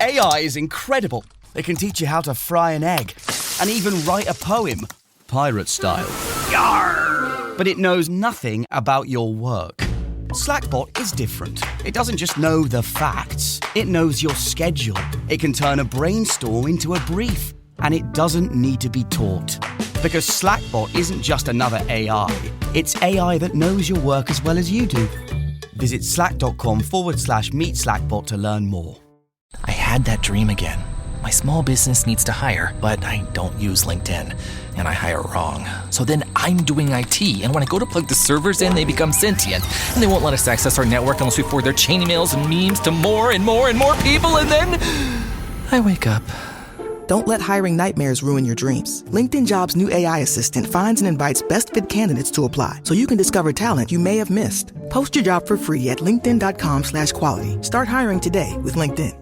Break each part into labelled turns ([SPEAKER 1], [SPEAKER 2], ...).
[SPEAKER 1] AI is incredible. It can teach you how to fry an egg and even write a poem, pirate style. Yarr! But it knows nothing about your work. Slackbot is different. It doesn't just know the facts. It knows your schedule. It can turn a brainstorm into a brief. And it doesn't need to be taught. Because Slackbot isn't just another AI. It's AI that knows your work as well as you do. Visit slack.com/meet Slackbot to learn more.
[SPEAKER 2] I had that dream again. My small business needs to hire, but I don't use LinkedIn, and I hire wrong. So then I'm doing IT, and when I go to plug the servers in, they become sentient, and they won't let us access our network unless we forward their chain emails and memes to more and more and more people, and then I wake up.
[SPEAKER 3] Don't let hiring nightmares ruin your dreams. LinkedIn Jobs' new AI assistant finds and invites best fit candidates to apply, so you can discover talent you may have missed. Post your job for free at linkedin.com/quality. Start hiring today with LinkedIn.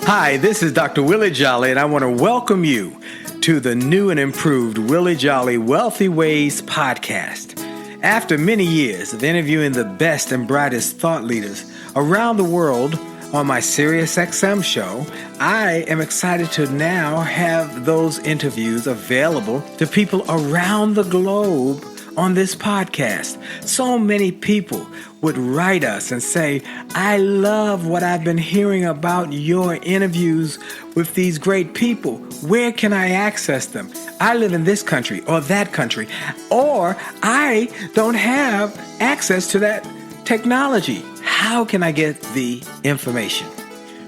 [SPEAKER 4] Hi, this is Dr. Willie Jolley, and I want to welcome you to the new and improved Willie Jolley Wealthy Ways podcast. After many years of interviewing the best and brightest thought leaders around the world on my SiriusXM show, I am excited to now have those interviews available to people around the globe on this podcast. So many people would write us and say, I love what I've been hearing about your interviews with these great people. Where can I access them? I live in this country or that country, or I don't have access to that technology. How can I get the information?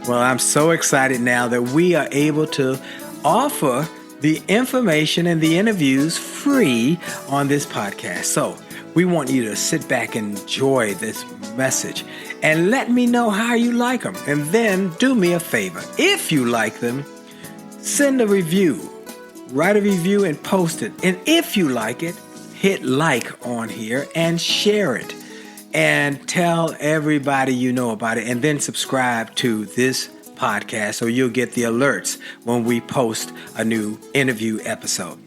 [SPEAKER 4] Well, I'm so excited now that we are able to offer the information and the interviews free on this podcast. So we want you to sit back and enjoy this message and let me know how you like them. And then do me a favor. If you like them, send a review, write a review and post it. And if you like it, hit like on here and share it and tell everybody you know about it, and then subscribe to this podcast so you'll get the alerts when we post a new interview episode.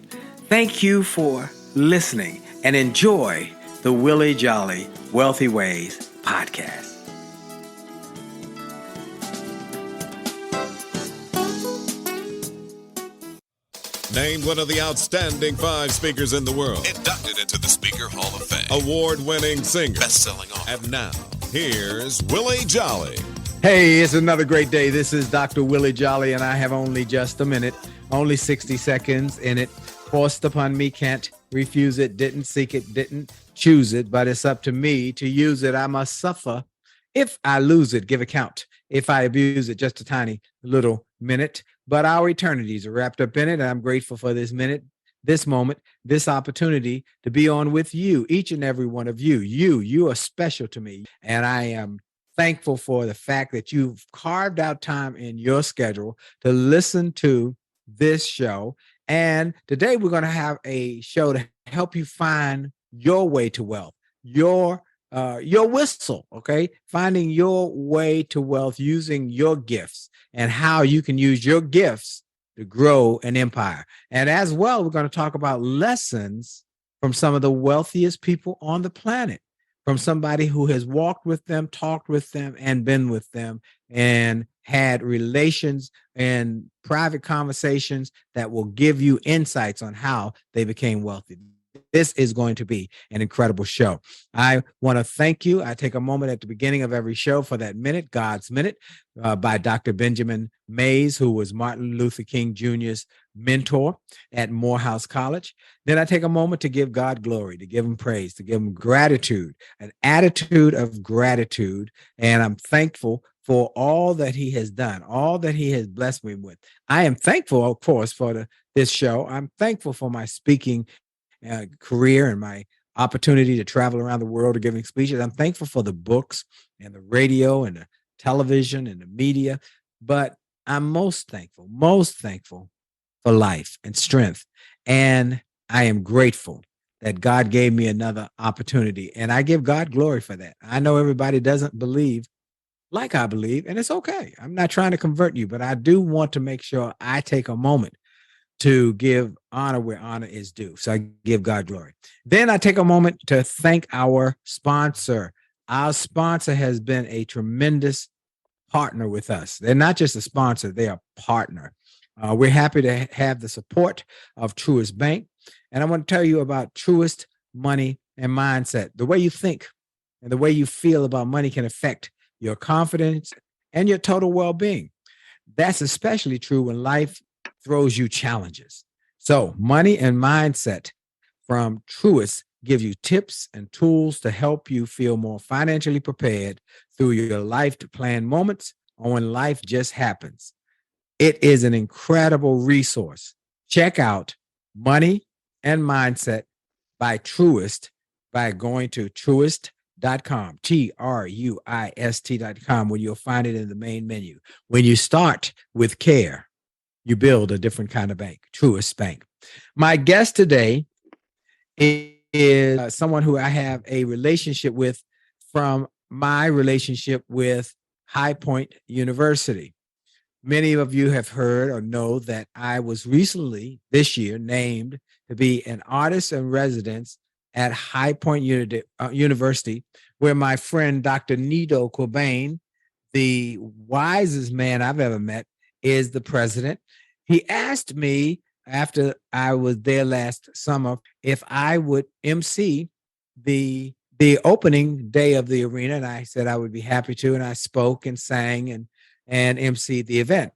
[SPEAKER 4] Thank you for listening and enjoy the Willie Jolley Wealthy Ways podcast.
[SPEAKER 5] Named one of the outstanding 5 speakers in the world.
[SPEAKER 6] Inducted into the Speaker Hall of Fame.
[SPEAKER 5] Award-winning singer.
[SPEAKER 6] Best-selling author.
[SPEAKER 5] And now, here's Willie Jolley.
[SPEAKER 4] Hey, it's another great day. This is Dr. Willie Jolley, and I have only just a minute, only 60 seconds in it. Forced upon me, can't refuse it, didn't seek it, didn't choose it, but it's up to me to use it. I must suffer. If I lose it, give account. If I abuse it, just a tiny little minute. But our eternities are wrapped up in it, and I'm grateful for this minute, this moment, this opportunity to be on with you, each and every one of you. You are special to me, and I am thankful for the fact that you've carved out time in your schedule to listen to this show. And today we're going to have a show to help you find your way to wealth, your whistle, okay? Finding your way to wealth using your gifts and how you can use your gifts to grow an empire. And as well, we're going to talk about lessons from some of the wealthiest people on the planet, from somebody who has walked with them, talked with them, and been with them, and had relations and private conversations that will give you insights on how they became wealthy. This is going to be an incredible show. I want to thank you. I take a moment at the beginning of every show for that minute, God's Minute, by Dr. Benjamin Mays, who was Martin Luther King Jr.'s mentor at Morehouse College. Then I take a moment to give God glory, to give him praise, to give him gratitude, an attitude of gratitude. And I'm thankful for all that he has done, all that he has blessed me with. I am thankful, of course, for this show. I'm thankful for my speaking career and my opportunity to travel around the world to giving speeches. I'm thankful for the books and the radio and the television and the media, but I'm most thankful for life and strength. And I am grateful that God gave me another opportunity, and I give God glory for that. I know everybody doesn't believe like I believe, and it's okay. I'm not trying to convert you, but I do want to make sure I take a moment to give honor where honor is due. So I give God glory. Then I take a moment to thank our sponsor. Our sponsor has been a tremendous partner with us. They're not just a sponsor, they are a partner. We're happy to have the support of Truist Bank. And I want to tell you about Truist Money and Mindset. The way you think and the way you feel about money can affect your confidence and your total well-being. That's especially true when life throws you challenges. So, Money and Mindset from Truist give you tips and tools to help you feel more financially prepared through your life to plan moments or when life just happens. It is an incredible resource. Check out Money and Mindset by Truist by going to truist.com, Truist.com, where you'll find it in the main menu. When you start with care, you build a different kind of bank, Truist Bank. My guest today is someone who I have a relationship with from my relationship with High Point University. Many of you have heard or know that I was recently, this year, named to be an artist in residence at High Point University, where my friend Dr. Nido Cobain, the wisest man I've ever met, is the president. He asked me after I was there last summer if I would MC the opening day of the arena, and I said I would be happy to, and I spoke and sang and emceed the event.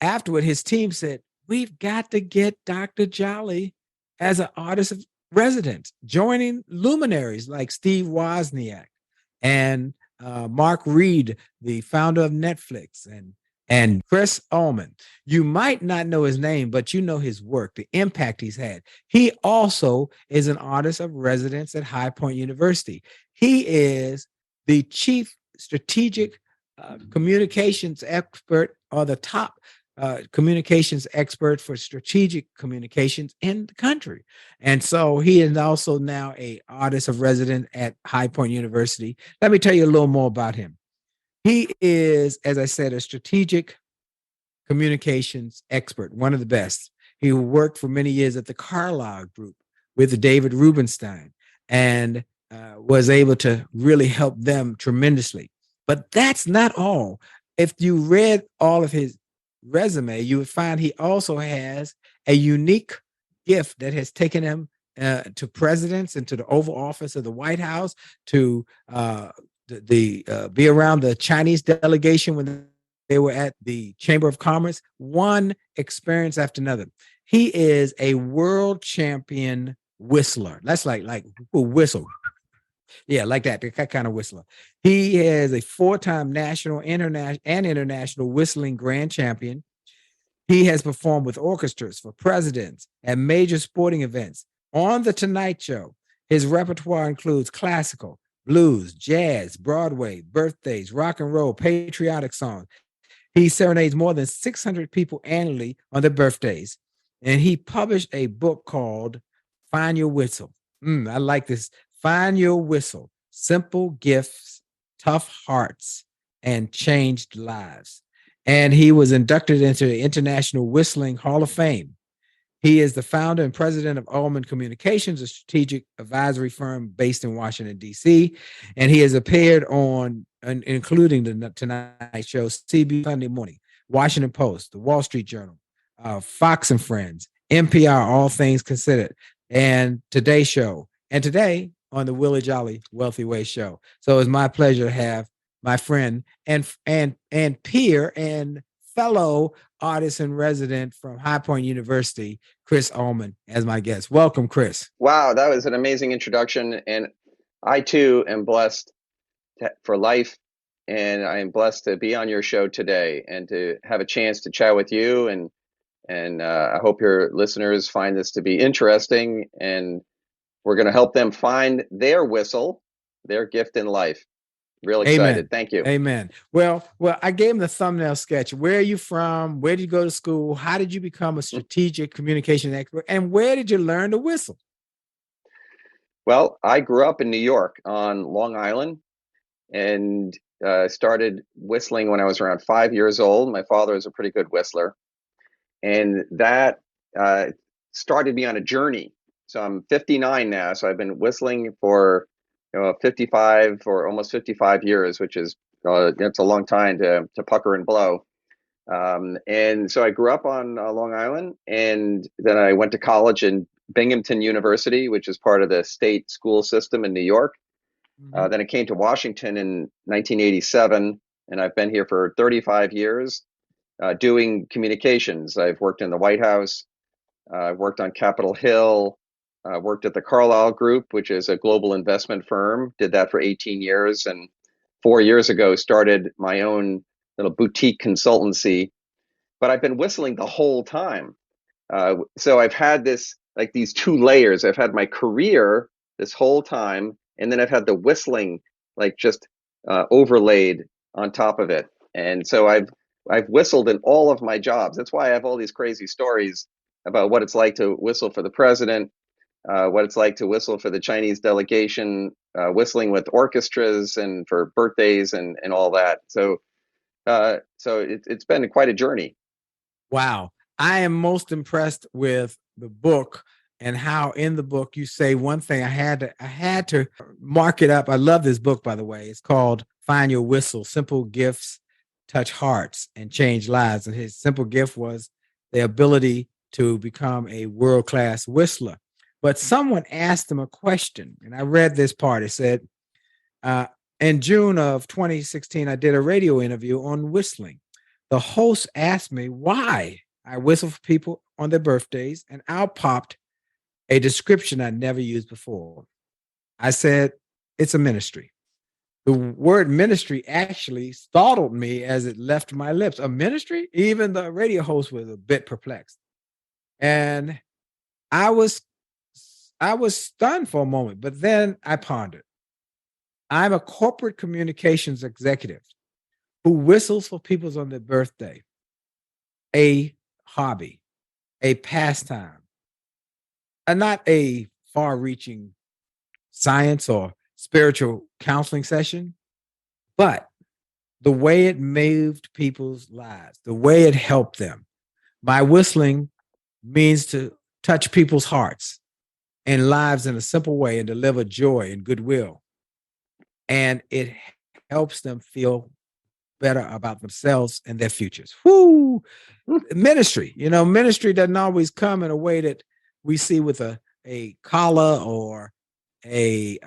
[SPEAKER 4] Afterward, his team said, "We've got to get Dr. Jolley as an artist of residence, joining luminaries like Steve Wozniak and Mark Reed, the founder of Netflix, and Chris Ullman. You might not know his name, but you know his work, the impact he's had. He also is an artist of residence at High Point University. He is the chief strategic communications expert, or the top communications expert for strategic communications in the country. And so he is also now an artist of residence at High Point University. Let me tell you a little more about him. He is, as I said, a strategic communications expert, one of the best. He worked for many years at the Carlyle Group with David Rubenstein and was able to really help them tremendously. But that's not all. If you read all of his resume, you would find he also has a unique gift that has taken him to presidents and to the Oval Office of the White House, to be around the Chinese delegation when they were at the Chamber of Commerce, one experience after another. He is a world champion whistler. That's like whistle. Yeah, like that kind of whistler. He is a 4-time national, international whistling grand champion. He has performed with orchestras for presidents at major sporting events. On The Tonight Show, his repertoire includes classical, blues, jazz, Broadway, birthdays, rock and roll, patriotic songs. He serenades more than 600 people annually on their birthdays. And he published a book called Find Your Whistle. I like this. Find Your Whistle, Simple Gifts, Tough Hearts, and Changed Lives. And he was inducted into the International Whistling Hall of Fame. He is the founder and president of Ullman Communications, a strategic advisory firm based in Washington, D.C. And he has appeared on, including the Tonight Show, CBS Sunday Morning, Washington Post, the Wall Street Journal, Fox and Friends, NPR, All Things Considered, and Today Show. And today on the Willie Jolley Wealthy Way Show. So it's my pleasure to have my friend and peer and fellow artist in resident from High Point University, Chris Ullman, as my guest. Welcome, Chris.
[SPEAKER 7] Wow, that was an amazing introduction. And I too am blessed for life. And I am blessed to be on your show today and to have a chance to chat with you. And I hope your listeners find this to be interesting. And we're going to help them find their whistle, their gift in life. Real excited.
[SPEAKER 4] Amen.
[SPEAKER 7] Thank you.
[SPEAKER 4] Amen. Well, I gave him the thumbnail sketch. Where are you from? Where did you go to school? How did you become a strategic communication expert? And where did you learn to whistle?
[SPEAKER 7] Well, I grew up in New York on Long Island and started whistling when I was around 5 years old. My father is a pretty good whistler. And that started me on a journey. So I'm 59 now. So I've been whistling for 55 or almost 55 years, which is it's a long time to pucker and blow. And so I grew up on Long Island, and then I went to college in Binghamton University, which is part of the state school system in New York. Then I came to Washington in 1987, and I've been here for 35 years doing communications. I've worked in the White House. I've worked on Capitol Hill. Worked at the Carlyle Group, which is a global investment firm. Did that for 18 years, and 4 years ago started my own little boutique consultancy. But I've been whistling the whole time. So I've had these two layers. I've had my career this whole time, and then I've had the whistling just overlaid on top of it. And so I've whistled in all of my jobs. That's why I have all these crazy stories about what it's like to whistle for the president, what it's like to whistle for the Chinese delegation, whistling with orchestras and for birthdays and all that. So it's been quite a journey.
[SPEAKER 4] Wow. I am most impressed with the book and how in the book you say one thing. I had to mark it up. I love this book, by the way. It's called Find Your Whistle: Simple Gifts Touch Hearts and Change Lives. And his simple gift was the ability to become a world-class whistler. But someone asked him a question, and I read this part. It said, in June of 2016, I did a radio interview on whistling. The host asked me why I whistle for people on their birthdays, and out popped a description I'd never used before. I said, it's a ministry. The word ministry actually startled me as it left my lips. A ministry? Even the radio host was a bit perplexed. And I was stunned for a moment, but then I pondered. I'm a corporate communications executive who whistles for people on their birthday, a hobby, a pastime, and not a far-reaching science or spiritual counseling session, but the way it moved people's lives, the way it helped them. My whistling means to touch people's hearts and lives in a simple way and deliver joy and goodwill. And it helps them feel better about themselves and their futures. Whoo! Ministry, ministry doesn't always come in a way that we see with a collar or a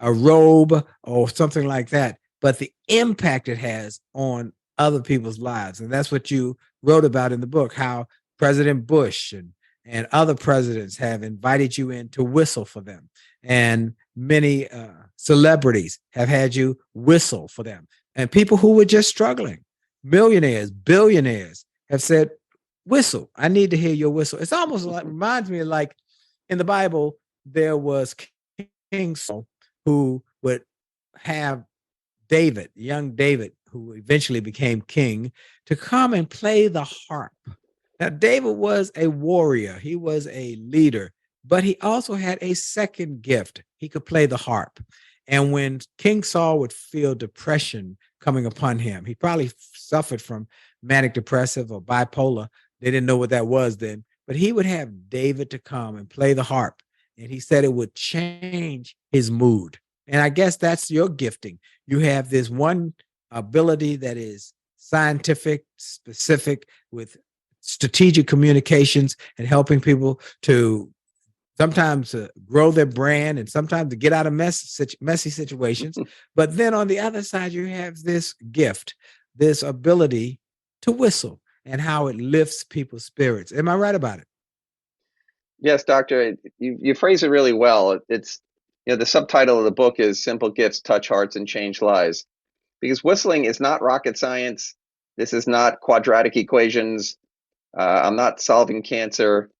[SPEAKER 4] robe or something like that, but the impact it has on other people's lives. And that's what you wrote about in the book, how President Bush and other presidents have invited you in to whistle for them. And many celebrities have had you whistle for them. And people who were just struggling, millionaires, billionaires, have said, whistle. I need to hear your whistle. It's almost like, reminds me of like in the Bible, there was King Saul who would have David, young David, who eventually became king, to come and play the harp. Now, David was a warrior. He was a leader, but he also had a second gift. He could play the harp. And when King Saul would feel depression coming upon him, he probably suffered from manic depressive or bipolar. They didn't know what that was then, but he would have David to come and play the harp. And he said it would change his mood. And I guess that's your gifting. You have this one ability that is scientific, specific, with strategic communications and helping people to sometimes grow their brand and sometimes to get out of messy situations. But then on the other side, you have this gift, this ability to whistle and how it lifts people's spirits. Am I right about it?
[SPEAKER 7] Yes, Doctor, you phrase it really well. It's the subtitle of the book is Simple Gifts Touch Hearts and Change Lives. Because whistling is not rocket science. This is not quadratic equations. I'm not solving cancer.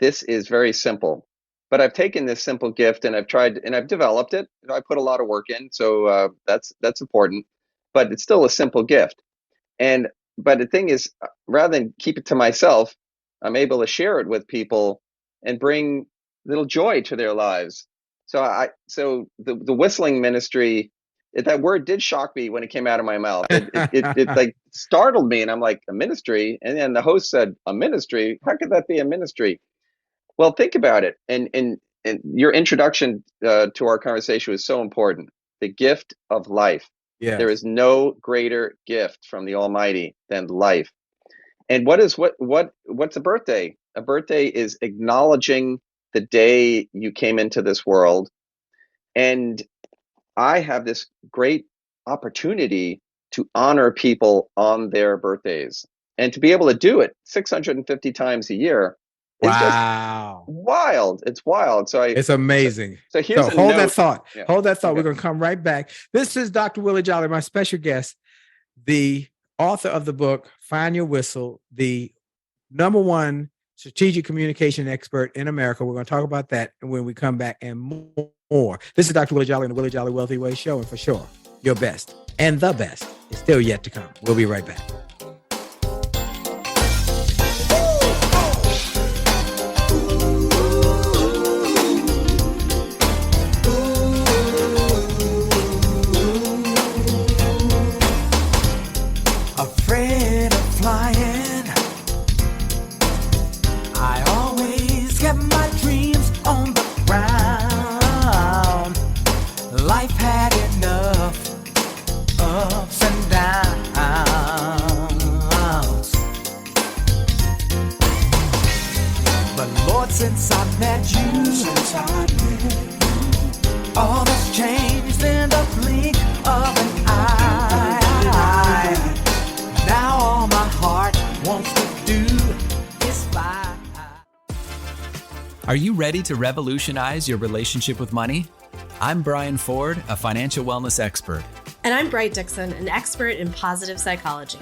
[SPEAKER 7] This is very simple. But I've taken this simple gift and I've developed it. I put a lot of work in, so that's important. But it's still a simple gift. But the thing is, rather than keep it to myself, I'm able to share it with people and bring little joy to their lives. So the whistling ministry that word did shock me when it came out of my mouth. It like startled me, and I'm like, a ministry? And then the host said, a ministry? How could that be a ministry? Well, think about it. And your introduction to our conversation was so important. The gift of life.
[SPEAKER 4] Yes.
[SPEAKER 7] There is no greater gift from the Almighty than life. And what's a birthday? A birthday is acknowledging the day you came into this world. And I have this great opportunity to honor people on their birthdays, and to be able to do it 650 times a year is just wild. It's wild.
[SPEAKER 4] It's amazing.
[SPEAKER 7] So here's
[SPEAKER 4] hold that thought.
[SPEAKER 7] Yeah.
[SPEAKER 4] Hold that thought.
[SPEAKER 7] Okay.
[SPEAKER 4] We're going to come right back. This is Dr. Willie Jolley, my special guest, the author of the book, Find Your Whistle, the #1 strategic communication expert in America. We're going to talk about that when we come back and more. This is Dr. Willie Jolley and the Willie Jolley Wealthy Way Show. And for sure, your best and the best is still yet to come. We'll be right back.
[SPEAKER 8] Afraid of flying, I always kept my dreams on the ground. Life had enough ups and downs, but Lord, since I met you, all that's changed in the blink of an eye. Now all my heart wants to do is fly.
[SPEAKER 9] Are you ready to revolutionize your relationship with money? I'm Brian Ford, a financial wellness expert.
[SPEAKER 10] And I'm Bright Dixon, an expert in positive psychology.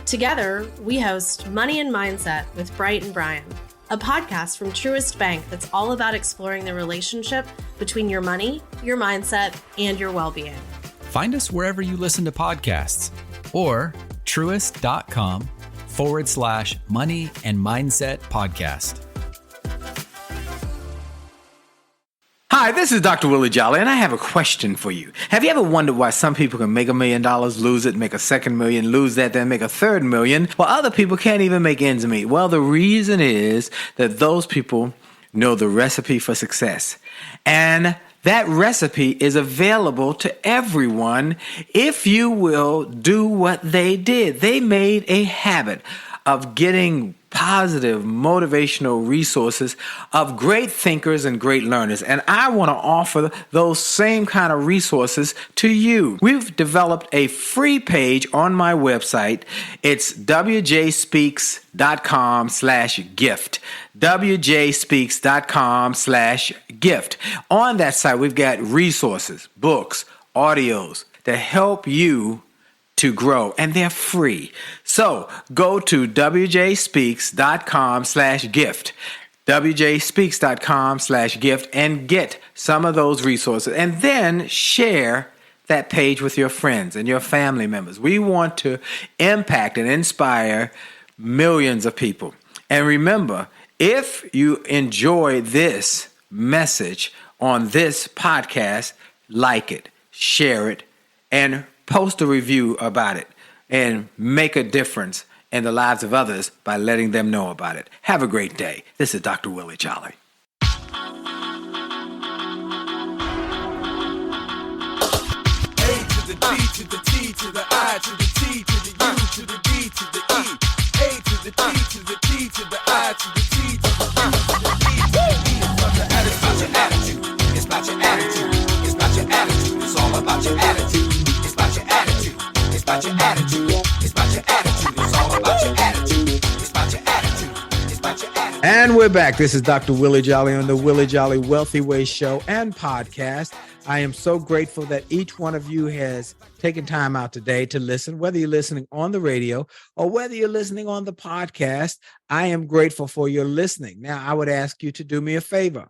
[SPEAKER 10] Together, we host Money and Mindset with Bright and Brian, a podcast from Truist Bank that's all about exploring the relationship between your money, your mindset, and your well-being.
[SPEAKER 9] Find us wherever you listen to podcasts or truist.com/money and mindset podcast.
[SPEAKER 4] Hi, this is Dr. Willie Jolley, and I have a question for you. Have you ever wondered why some people can make $1 million, lose it, make a second million, lose that, then make a third million, while other people can't even make ends meet? Well, the reason is that those people know the recipe for success. And that recipe is available to everyone if you will do what they did. They made a habit of getting positive, motivational resources of great thinkers and great learners. And I want to offer those same kind of resources to you. We've developed a free page on my website. It's wjspeaks.com/gift. wjspeaks.com/gift. On that site, we've got resources, books, audios that help you to grow, and they're free. So go to wjspeaks.com/gift, wjspeaks.com/gift, and get some of those resources, and then share that page with your friends and your family members. We want to impact and inspire millions of people. And remember, if you enjoy this message on this podcast, like it, share it, and post a review about it, and make a difference in the lives of others by letting them know about it. Have a great day. This is Dr. Willie Jolley.
[SPEAKER 8] A to the D to the T to the I to the T to the U to the D to the E. A to the D to the T to the I to the T to the U to the E to the E. It's about your attitude. It's about your attitude. It's about your attitude. It's all about your attitude. It's about your attitude. It's about your attitude. It's about your attitude. It's all about your attitude. It's about your attitude. It's about your attitude.
[SPEAKER 4] And we're back. This is Dr. Willie Jolley on the Willie Jolley Wealthy Way Show and podcast. I am so grateful that each one of you has taken time out today to listen, whether you're listening on the radio or whether you're listening on the podcast. I am grateful for your listening. Now, I would ask you to do me a favor.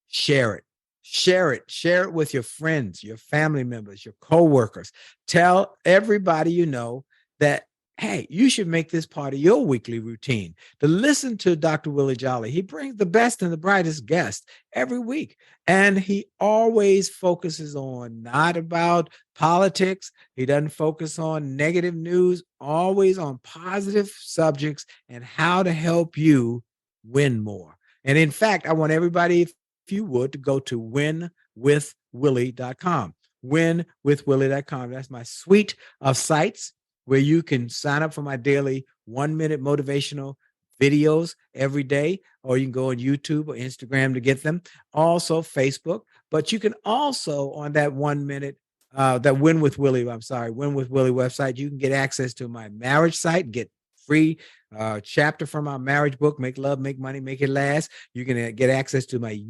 [SPEAKER 4] Share it. Share it. Share it with your friends, your family members, your coworkers. Tell everybody you know that, hey, you should make this part of your weekly routine to listen to Dr. Willie Jolley. He brings the best and the brightest guests every week. And he always focuses on not about politics. He doesn't focus on negative news, always on positive subjects and how to help you win more. And in fact, I want everybody, if you would, to go to winwithwillie.com. Winwithwillie.com. That's my suite of sites where you can sign up for my daily 1-minute motivational videos every day, or you can go on YouTube or Instagram to get them. Also Facebook, but you can also on that 1 minute, that Win with Willie website, you can get access to my marriage site, get free chapter from our marriage book, Make Love, Make Money, Make It Last. You can get access to my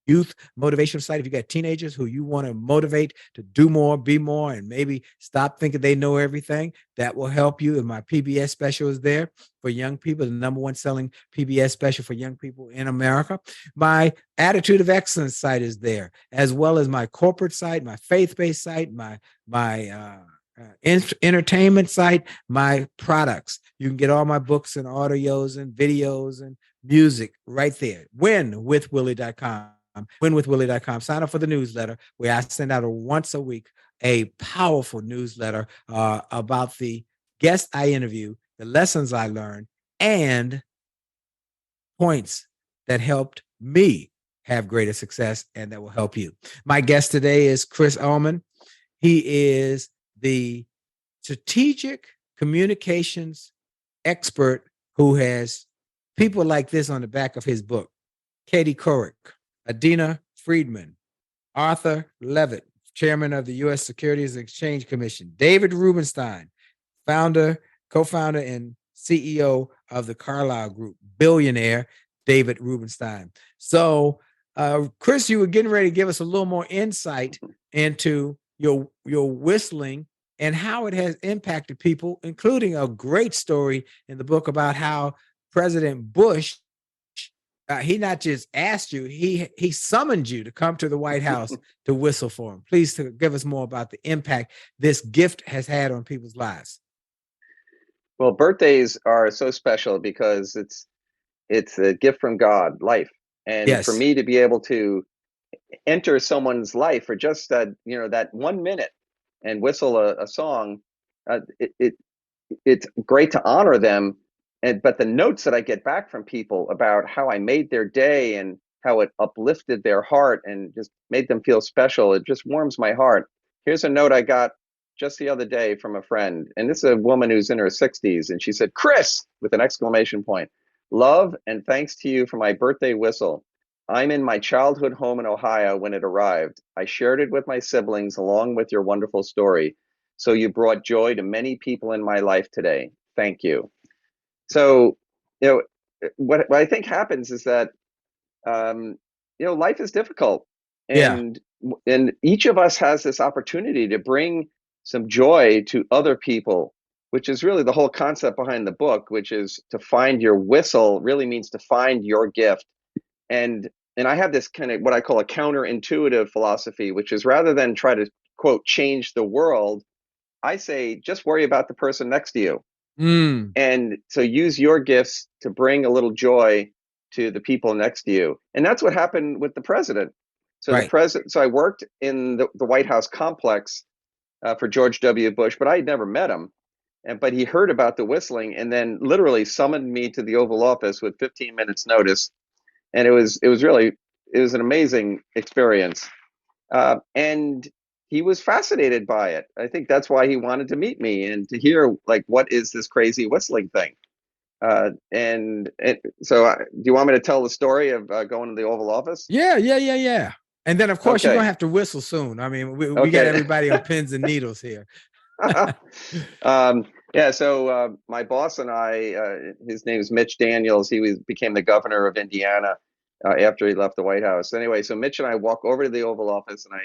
[SPEAKER 4] youth motivational site. If you got teenagers who you want to motivate to do more, be more, and maybe stop thinking they know everything, that will help you. And my PBS special is there for young people, the #1 selling PBS special for young people in America. My Attitude of Excellence site is there, as well as my corporate site, my faith-based site, my entertainment site, my products. You can get all my books and audios and videos and music right there. Winwithwillie.com. Winwithwillie.com. Sign up for the newsletter where I send out once a week a powerful newsletter about the guests I interview, the lessons I learned, and points that helped me have greater success and that will help you. My guest today is Chris Ullman. He is the strategic communications expert who has people like this on the back of his book: Katie Couric, Adina Friedman, Arthur Levitt, chairman of the U.S. Securities and Exchange Commission, David Rubenstein, co-founder and CEO of the Carlyle Group, billionaire David Rubenstein. So, Chris, you were getting ready to give us a little more insight into your whistling and how it has impacted people, including a great story in the book about how President Bush, he not just asked you, he summoned you to come to the White House to whistle for him. Please give us more about the impact this gift has had on people's lives.
[SPEAKER 7] Well, birthdays are so special because it's a gift from God, life. And for me to be able to enter someone's life for just that 1 minute and whistle a song, it's great to honor them. But the notes that I get back from people about how I made their day and how it uplifted their heart and just made them feel special, it just warms my heart. Here's a note I got just the other day from a friend, and this is a woman who's in her 60s, and she said, "Chris," with an exclamation point, "love and thanks to you for my birthday whistle. I'm in my childhood home in Ohio when it arrived. I shared it with my siblings along with your wonderful story. So you brought joy to many people in my life today. Thank you." So, what I think happens is that, life is difficult, and each of us has this opportunity to bring some joy to other people, which is really the whole concept behind the book, which is to find your whistle really means to find your gift. And I have this kind of what I call a counterintuitive philosophy, which is rather than try to, quote, change the world, I say, just worry about the person next to you. And so use your gifts to bring a little joy to the people next to you. And that's what happened with the president. So so I worked in the White House complex for George W. Bush, but I had never met him. But he heard about the whistling and then literally summoned me to the Oval Office with 15 minutes notice. And it was an amazing experience. And he was fascinated by it. I think that's why he wanted to meet me and to hear, like, what is this crazy whistling thing? So do you want me to tell the story of going to the Oval Office?
[SPEAKER 4] Yeah. And then, of course, you're going to have to whistle soon. I mean, we got everybody on pins and needles here.
[SPEAKER 7] So my boss and I, his name is Mitch Daniels. He became the governor of Indiana after he left the White House. Anyway, so Mitch and I walk over to the Oval Office, and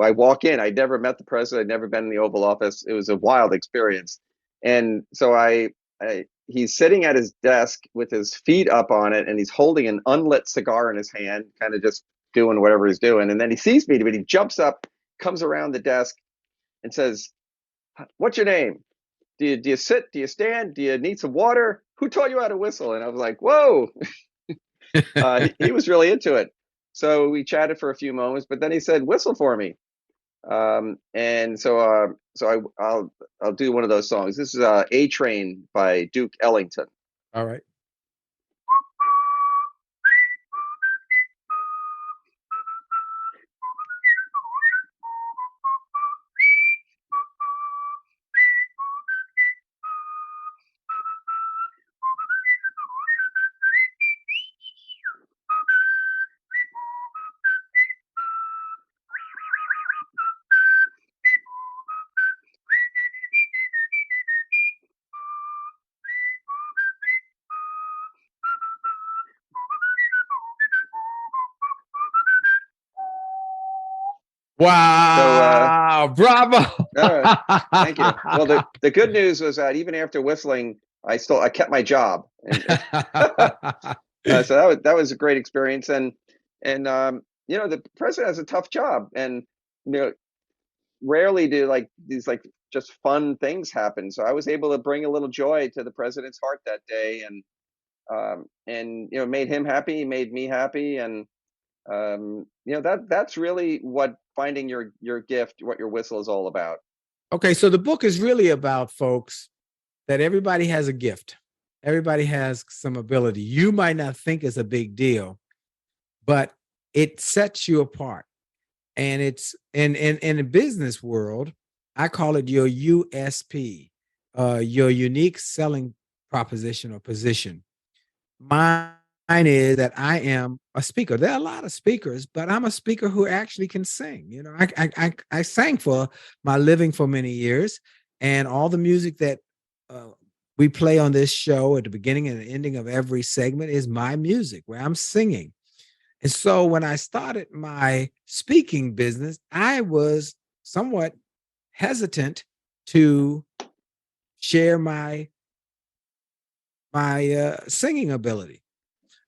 [SPEAKER 7] I walk in. I'd never met the president. I'd never been in the Oval Office. It was a wild experience. And so he's sitting at his desk with his feet up on it, and he's holding an unlit cigar in his hand, kind of just doing whatever he's doing. And then he sees me, but he jumps up, comes around the desk, and says, "What's your name?" do you sit? Do you stand? Do you need some water? Who taught you how to whistle?" And I was like, "Whoa." He was really into it. So we chatted for a few moments, but then he said, "Whistle for me." And I'll do one of those songs. This is "A Train" by Duke Ellington.
[SPEAKER 4] All right.
[SPEAKER 7] So
[SPEAKER 4] Wow! Bravo!
[SPEAKER 7] thank you. Well, the good news was that even after whistling, I kept my job, and so that was a great experience. And the president has a tough job, and you know, rarely do like these like just fun things happen. So I was able to bring a little joy to the president's heart that day, and made him happy, made me happy, and that's really what finding your gift, what your whistle is all about.
[SPEAKER 4] Okay, so the book is really about, folks, that everybody has a gift. Everybody has some ability. You might not think it's a big deal, but it sets you apart. And it's in the business world, I call it your USP, your unique selling proposition or position. Mine is that I am a speaker. There are a lot of speakers, but I'm a speaker who actually can sing. I sang for my living for many years, and all the music that uh, we play on this show at the beginning and the ending of every segment is my music where I'm singing. And so when I started my speaking business, I was somewhat hesitant to share my singing ability.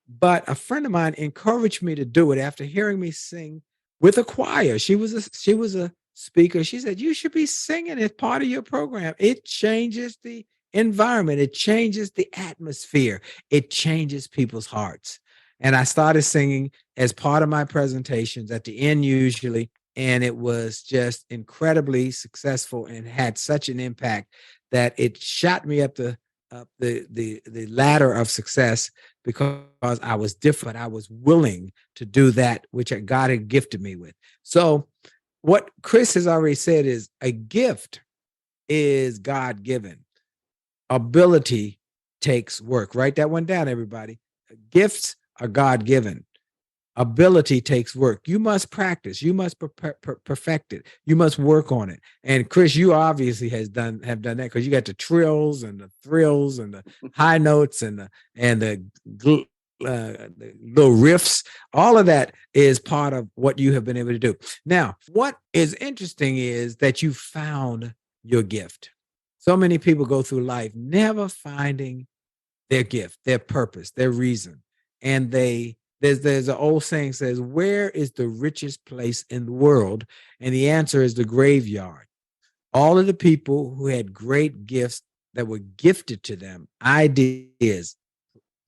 [SPEAKER 4] But a friend of mine encouraged me to do it after hearing me sing with a choir. She was a speaker. She said, "You should be singing as part of your program. It changes the environment, it changes the atmosphere, it changes people's hearts." And I started singing as part of my presentations at the end, usually. And it was just incredibly successful and had such an impact that it shot me up the ladder of success, because I was different. I was willing to do that which God had gifted me with. So what Chris has already said is a gift is God given. Ability takes work. Write that one down, everybody. Gifts are God given. Ability takes work. You must practice. You must perfect it. You must work on it. And Chris, you obviously have done that, because you got the trills and the thrills and the high notes and the little riffs. All of that is part of what you have been able to do. Now, what is interesting is that you found your gift. So many people go through life never finding their gift, their purpose, their reason, and there's an old saying says, "Where is the richest place in the world?" And the answer is the graveyard. All of the people who had great gifts that were gifted to them, ideas,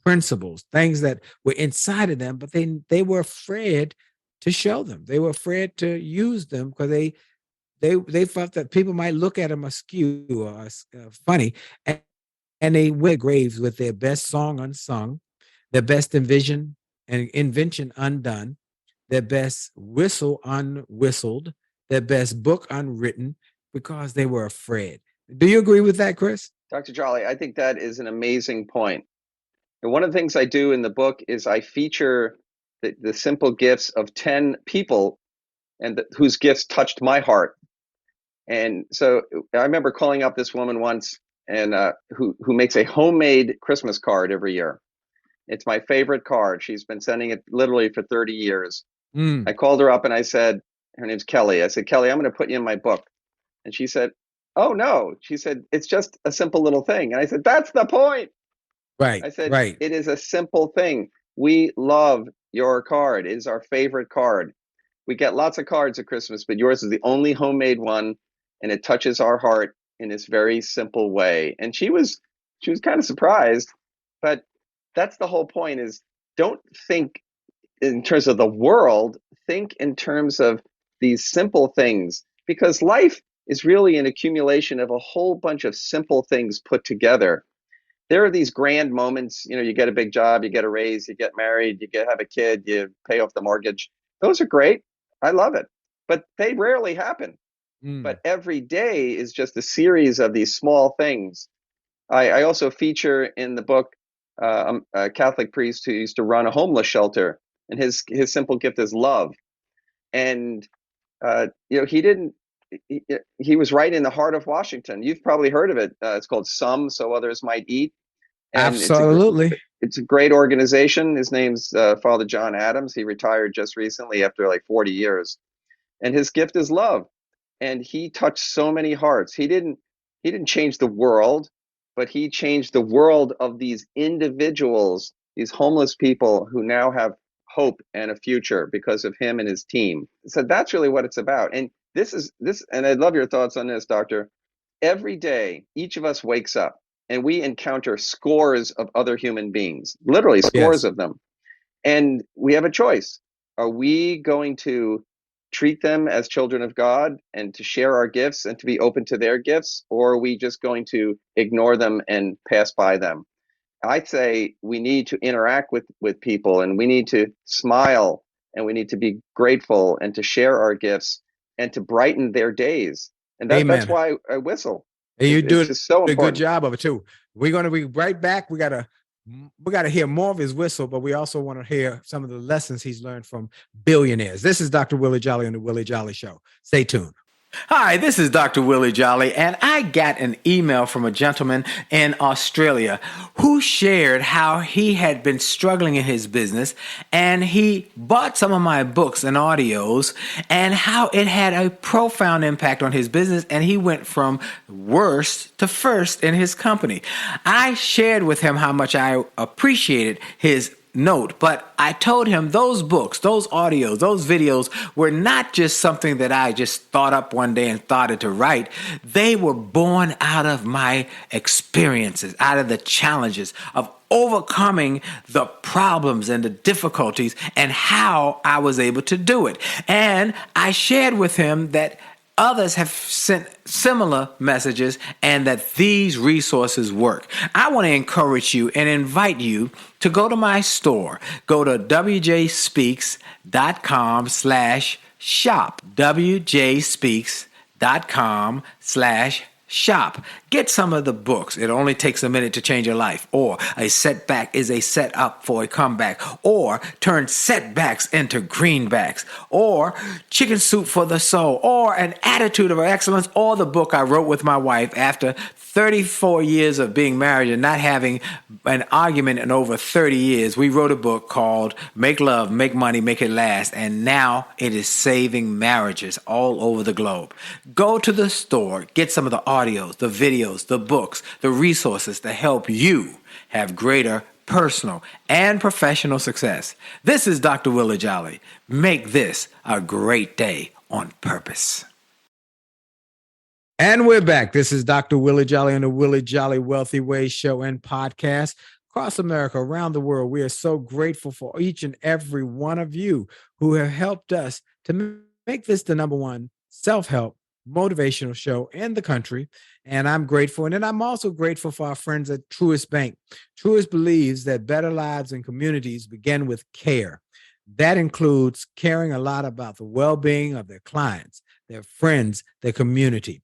[SPEAKER 4] principles, things that were inside of them, but they were afraid to show them. They were afraid to use them because they felt that people might look at them askew or funny, and they went graves with their best song unsung, their best invention undone, their best whistle unwhistled, their best book unwritten, because they were afraid. Do you agree with that, Chris?
[SPEAKER 7] Dr. Jolly, I think that is an amazing point. And one of the things I do in the book is I feature the simple gifts of 10 people whose gifts touched my heart. And so I remember calling up this woman once, and who makes a homemade Christmas card every year. It's my favorite card. She's been sending it literally for 30 years. I called her up and I said, her name's Kelly. I said, "Kelly, I'm going to put you in my book." And she said, "Oh, no." She said, "It's just a simple little thing." And I said, "That's the point."
[SPEAKER 4] Right.
[SPEAKER 7] I said,
[SPEAKER 4] right.
[SPEAKER 7] "It is a simple thing. We love your card. It is our favorite card. We get lots of cards at Christmas, but yours is the only homemade one, and it touches our heart. in this very simple way. And she was kind of surprised, but that's the whole point, is don't think in terms of the world, think in terms of these simple things, because life is really an accumulation of a whole bunch of simple things put together. There are these grand moments, you get a big job, you get a raise, you get married, you have a kid, you pay off the mortgage. Those are great. I love it. But they rarely happen. But every day is just a series of these small things. I also feature in the book a Catholic priest who used to run a homeless shelter, and his simple gift is love. And he was right in the heart of Washington. You've probably heard of it. It's called Some So Others Might Eat. And
[SPEAKER 4] Absolutely.
[SPEAKER 7] It's a great organization. His name's Father John Adams. He retired just recently after like 40 years. And his gift is love. And he touched so many hearts. He didn't change the world, but he changed the world of these individuals, these homeless people who now have hope and a future because of him and his team. So that's really what it's about. And and I'd love your thoughts on this, Doctor. Every day, each of us wakes up and we encounter scores of other human beings, literally scores of them. And we have a choice. Are we going to treat them as children of God and to share our gifts and to be open to their gifts? Or are we just going to ignore them and pass by them? I say we need to interact with people, and we need to smile, and we need to be grateful, and to share our gifts and to brighten their days. And that's why I whistle.
[SPEAKER 4] And you do
[SPEAKER 7] so
[SPEAKER 4] a good job of it too. We're going to be right back. We got to hear more of his whistle, but we also want to hear some of the lessons he's learned from billionaires. This is Dr. Willie Jolley on the Willie Jolley Show. Stay tuned.
[SPEAKER 11] Hi, this is Dr. Willie Jolley, and I got an email from a gentleman in Australia who shared how he had been struggling in his business, and he bought some of my books and audios, and how it had a profound impact on his business, and he went from worst to first in his company. I shared with him how much I appreciated his note, but I told him those books, those audios, those videos were not just something that I just thought up one day and started to write. They were born out of my experiences, out of the challenges of overcoming the problems and the difficulties and how I was able to do it. And I shared with him that others have sent similar messages and that these resources work. I want to encourage you and invite you to go to my store. Go to wjspeaks.com/shop. wjspeaks.com/shop. Get some of the books. It only takes a minute to change your life. Or a setback is a setup for a comeback. Or turn setbacks into greenbacks. Or chicken soup for the soul. Or an attitude of excellence. Or the book I wrote with my wife after 34 years of being married and not having an argument in over 30 years. We wrote a book called Make Love, Make Money, Make It Last. And now it is saving marriages all over the globe. Go to the store, get some of the audios, the videos, the books, the resources to help you have greater personal and professional success. This is Dr. Willie Jolley. Make this a great day on purpose.
[SPEAKER 4] And we're back. This is Dr. Willie Jolley on the Willie Jolley Wealthy Ways Show and podcast. Across America, around the world, we are so grateful for each and every one of you who have helped us to make this the number one self-help motivational show in the country. And I'm grateful. And then I'm also grateful for our friends at Truist Bank. Truist believes that better lives and communities begin with care. That includes caring a lot about the well-being of their clients, their friends, their community.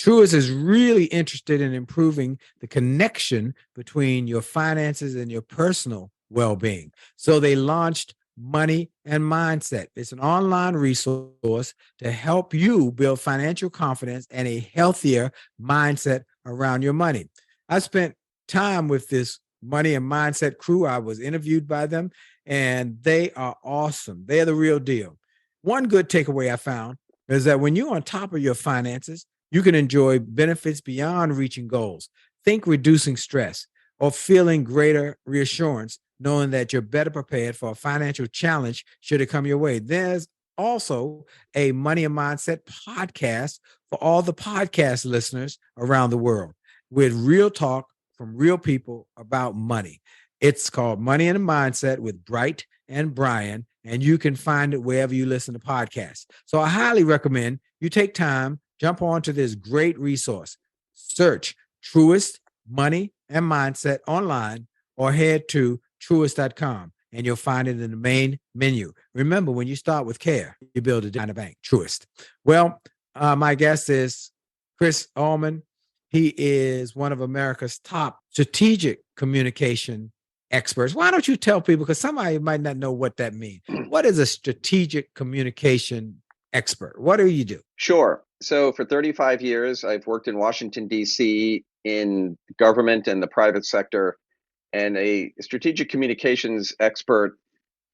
[SPEAKER 4] Truist is really interested in improving the connection between your finances and your personal well-being. So they launched Money and Mindset. It's an online resource to help you build financial confidence and a healthier mindset around your money. I spent time with this Money and Mindset crew. I was interviewed by them, and they are awesome. They're the real deal. One good takeaway I found is that when you're on top of your finances, you can enjoy benefits beyond reaching goals. Think reducing stress or feeling greater reassurance, knowing that you're better prepared for a financial challenge should it come your way. There's also a Money and Mindset podcast for all the podcast listeners around the world with real talk from real people about money. It's called Money and Mindset with Bright and Brian, and you can find it wherever you listen to podcasts. So I highly recommend you take time, jump onto this great resource, search Truist Money and Mindset online, or head to truist.com and you'll find it in the main menu. Remember, when you start with care, you build a bank. Truist. Well, my guest is Chris Ullman. He is one of America's top strategic communication experts. Why don't you tell people, because somebody might not know what that means. What is a strategic communication expert? What do you do?
[SPEAKER 7] Sure. So for 35 years, I've worked in Washington, D.C. in government and the private sector. And a strategic communications expert,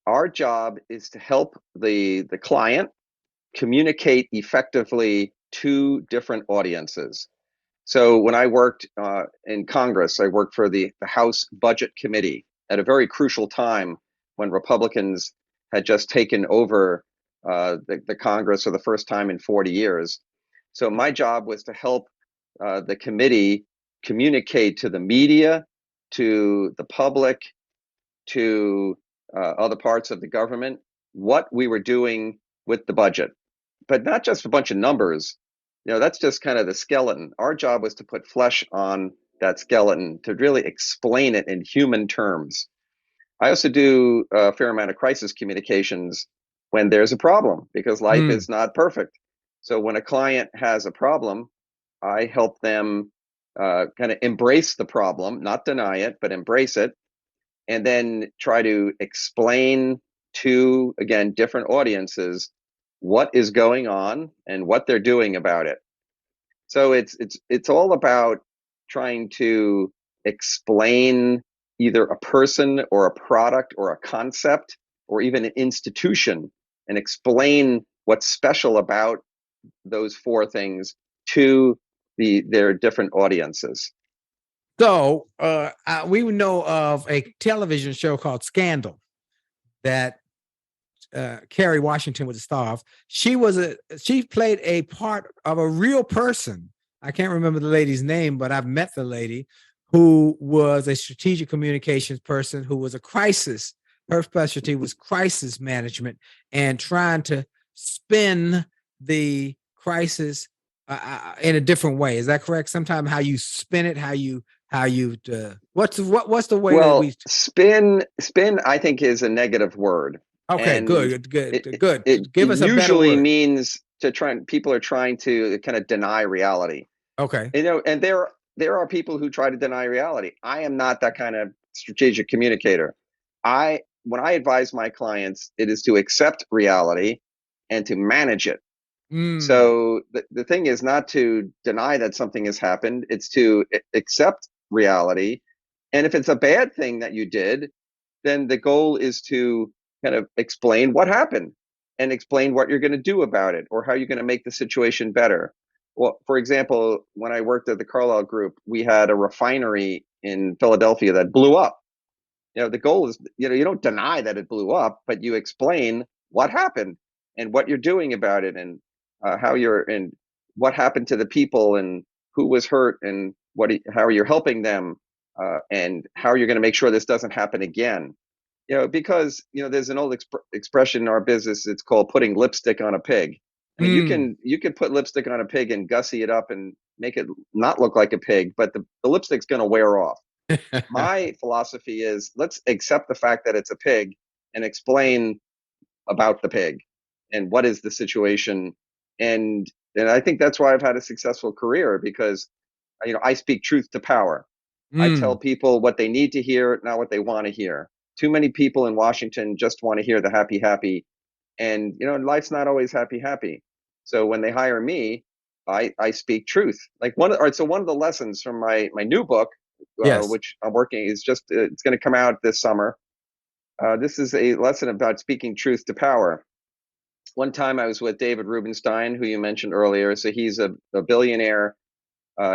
[SPEAKER 7] our job is to help the client communicate effectively to different audiences. So when I worked in Congress, I worked for the House Budget Committee at a very crucial time when Republicans had just taken over the Congress for the first time in 40 years. So my job was to help the committee communicate to the media, to the public, to other parts of the government, what we were doing with the budget. But not just a bunch of numbers. That's just kind of the skeleton. Our job was to put flesh on that skeleton, to really explain it in human terms. I also do a fair amount of crisis communications when there's a problem, because life is not perfect. So when a client has a problem, I help them kind of embrace the problem, not deny it, but embrace it, and then try to explain to, again, different audiences what is going on and what they're doing about it. So it's all about trying to explain either a person or a product or a concept or even an institution, and explain what's special about those four things to their different audiences.
[SPEAKER 4] So we know of a television show called Scandal that Kerry Washington was the star of. She played a part of a real person. I can't remember the lady's name, but I've met the lady who was a strategic communications person who was a crisis. Her specialty was crisis management and trying to spin the crisis in a different way. Is that correct? Sometimes how you spin it, what's the way
[SPEAKER 7] well,
[SPEAKER 4] that we
[SPEAKER 7] spin, I think, is a negative word.
[SPEAKER 4] Okay,
[SPEAKER 7] and
[SPEAKER 4] good. Give us a better word.
[SPEAKER 7] It usually means people are trying to kind of deny reality.
[SPEAKER 4] Okay.
[SPEAKER 7] And there are people who try to deny reality. I am not that kind of strategic communicator. When I advise my clients, it is to accept reality and to manage it. So the thing is not to deny that something has happened. It's to accept reality. And if it's a bad thing that you did, then the goal is to kind of explain what happened and explain what you're going to do about it, or how you're going to make the situation better. Well, for example, when I worked at the Carlyle Group, we had a refinery in Philadelphia that blew up. The goal is, you don't deny that it blew up, but you explain what happened and what you're doing about it, and and what happened to the people, and who was hurt, and how you're helping them, and how you're going to make sure this doesn't happen again. Because there's an old expression in our business. It's called putting lipstick on a pig. I mean, you can put lipstick on a pig and gussy it up and make it not look like a pig, but the lipstick's going to wear off. My philosophy is, let's accept the fact that it's a pig and explain about the pig and what is the situation. And I think that's why I've had a successful career, because I speak truth to power. I tell people what they need to hear, not what they want to hear. Too many people in Washington just want to hear the happy, and life's not always happy. So when they hire me, I speak truth. Like one of the lessons from my new book, which I'm working, is it's going to come out this summer. This is a lesson about speaking truth to power. One time I was with David Rubenstein, who you mentioned earlier. So he's a billionaire.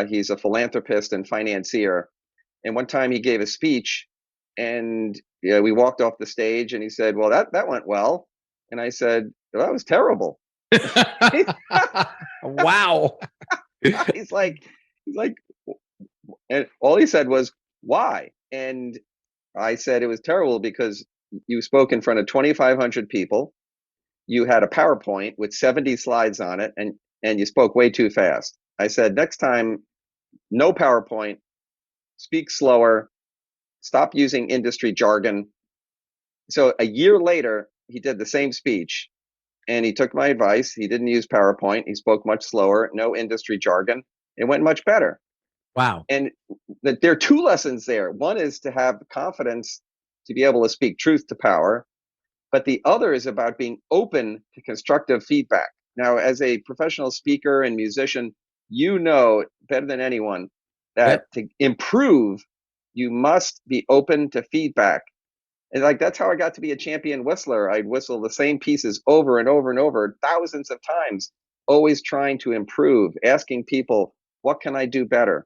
[SPEAKER 7] He's a philanthropist and financier. And one time he gave a speech, and we walked off the stage, and he said, "Well, that went well." And I said, that was terrible.
[SPEAKER 4] Wow.
[SPEAKER 7] he's like, and all he said was, why? And I said it was terrible because you spoke in front of 2,500 people. You had a PowerPoint with 70 slides on it, and you spoke way too fast. I said, next time, no PowerPoint, speak slower, stop using industry jargon. So a year later, he did the same speech, and he took my advice. He didn't use PowerPoint. He spoke much slower, no industry jargon. It went much better.
[SPEAKER 4] Wow.
[SPEAKER 7] And there are two lessons there. One is to have confidence to be able to speak truth to power, but the other is about being open to constructive feedback. Now, as a professional speaker and musician, you know better than anyone that to improve, you must be open to feedback. And like, that's how I got to be a champion whistler. I'd whistle the same pieces over and over and over, thousands of times, always trying to improve, asking people, what can I do better?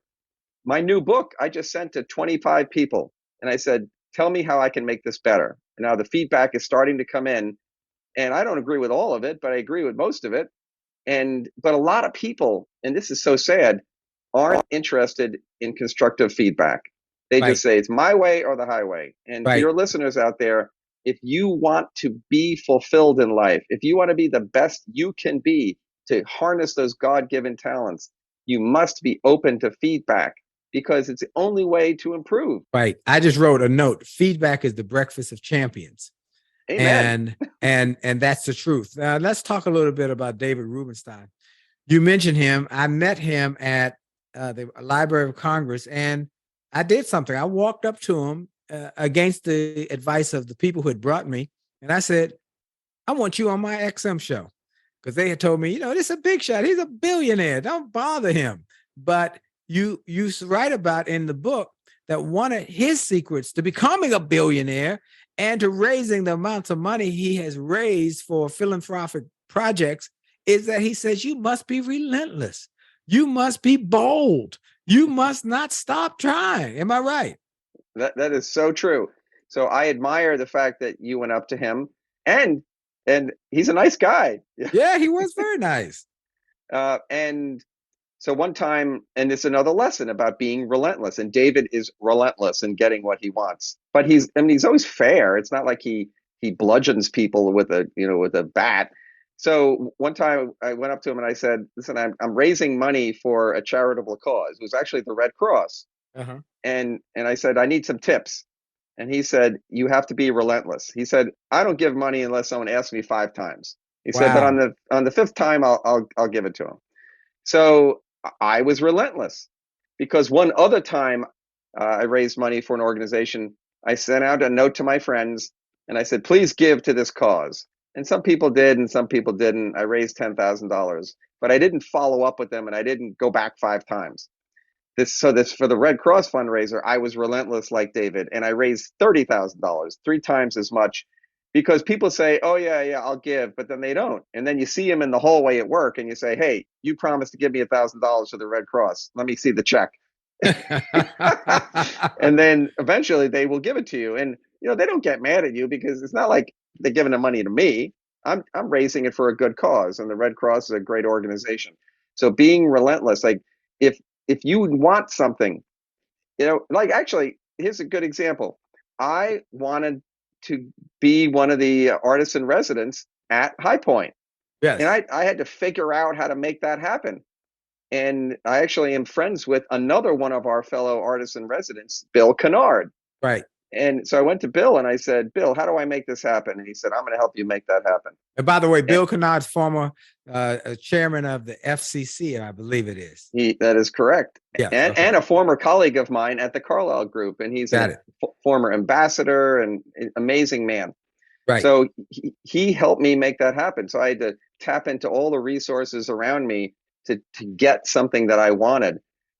[SPEAKER 7] My new book, I just sent to 25 people, and I said, tell me how I can make this better. And now the feedback is starting to come in, and I don't agree with all of it, but I agree with most of it. But a lot of people, and this is so sad, aren't interested in constructive feedback. They just say it's my way or the highway. And to your listeners out there, if you want to be fulfilled in life, if you want to be the best you can be to harness those God-given talents, you must be open to feedback, because it's the only way to improve.
[SPEAKER 4] Right. I just wrote a note. Feedback is the breakfast of champions.
[SPEAKER 7] Amen.
[SPEAKER 4] And that's the truth. Now let's talk a little bit about David Rubenstein. You mentioned him. I met him at the Library of Congress, and I did something. I walked up to him against the advice of the people who had brought me, and I said, I want you on my XM show. Because they had told me, this is a big shot. He's a billionaire. Don't bother him. But you write about in the book that one of his secrets to becoming a billionaire and to raising the amounts of money he has raised for philanthropic projects is that he says you must be relentless. You must be bold. You must not stop trying. Am I right?
[SPEAKER 7] That is so true. So I admire the fact that you went up to him, and he's a nice guy.
[SPEAKER 4] Yeah, he was very nice.
[SPEAKER 7] And so one time, and it's another lesson about being relentless. And David is relentless in getting what he wants. But he's always fair. It's not like he bludgeons people with a bat. So one time I went up to him and I said, listen, I'm raising money for a charitable cause. It was actually the Red Cross.
[SPEAKER 4] Uh-huh.
[SPEAKER 7] And I said, I need some tips. And he said, you have to be relentless. He said, I don't give money unless someone asks me 5 times. He said, but on the 5th time, I'll give it to him. So I was relentless, because one other time I raised money for an organization. I sent out a note to my friends and I said, please give to this cause. And some people did and some people didn't. I raised $10,000, but I didn't follow up with them, and I didn't go back 5 times. This for the Red Cross fundraiser, I was relentless like David, and I raised $30,000, 3 times as much, because people say, oh yeah, I'll give, but then they don't. And then you see them in the hallway at work and you say, hey, you promised to give me $1,000 for the Red Cross. Let me see the check. And then eventually they will give it to you. And they don't get mad at you, because it's not like they're giving the money to me. I'm raising it for a good cause, and the Red Cross is a great organization. So being relentless, like if you want something, like, actually, here's a good example. I wanted to be one of the artists in residence at High Point.
[SPEAKER 4] Yes.
[SPEAKER 7] And I had to figure out how to make that happen. And I actually am friends with another one of our fellow artists in residence, Bill Kennard.
[SPEAKER 4] Right.
[SPEAKER 7] And so I went to Bill and I said, Bill, how do I make this happen? And he said, I'm going to help you make that happen.
[SPEAKER 4] And by the way, Bill Kennard's former chairman of the FCC, I believe it is.
[SPEAKER 7] That is correct.
[SPEAKER 4] Yeah,
[SPEAKER 7] and a former colleague of mine at the Carlyle Group. And he's a former ambassador and amazing man.
[SPEAKER 4] Right.
[SPEAKER 7] So he helped me make that happen. So I had to tap into all the resources around me to get something that I wanted.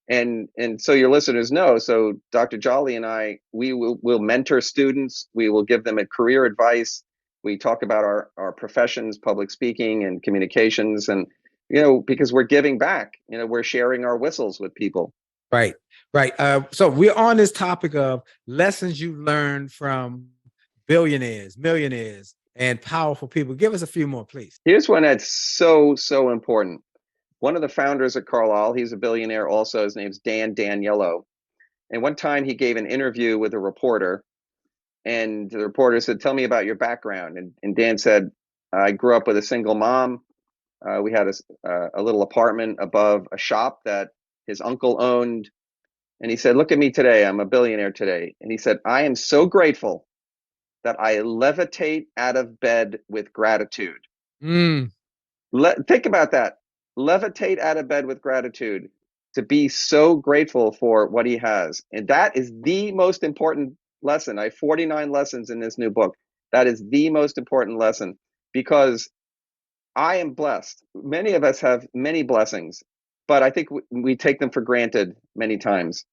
[SPEAKER 7] And so your listeners know, so Dr. Jolley and I, we'll mentor students. We will give them a career advice. We talk about our professions, public speaking and communications, and, because we're giving back, we're sharing our whistles with people.
[SPEAKER 4] Right. So we're on this topic of lessons you learned from billionaires, millionaires, and powerful people. Give us a few more, please.
[SPEAKER 7] Here's one that's so important. One of the founders at Carlyle, he's a billionaire also. His name's Dan Daniello. And one time he gave an interview with a reporter, and the reporter said, "Tell me about your background." And Dan said, "I grew up with a single mom. We had a little apartment above a shop that his uncle owned." And he said, "Look at me today. I'm a billionaire today." And he said, "I am so grateful that I levitate out of bed with gratitude." Think about that. Levitate out of bed with gratitude, to be so grateful for what he has. And that is the most important lesson. I have 49 lessons in this new book. That is the most important lesson, because I am blessed. Many of us have many blessings, but I think we take them for granted many times.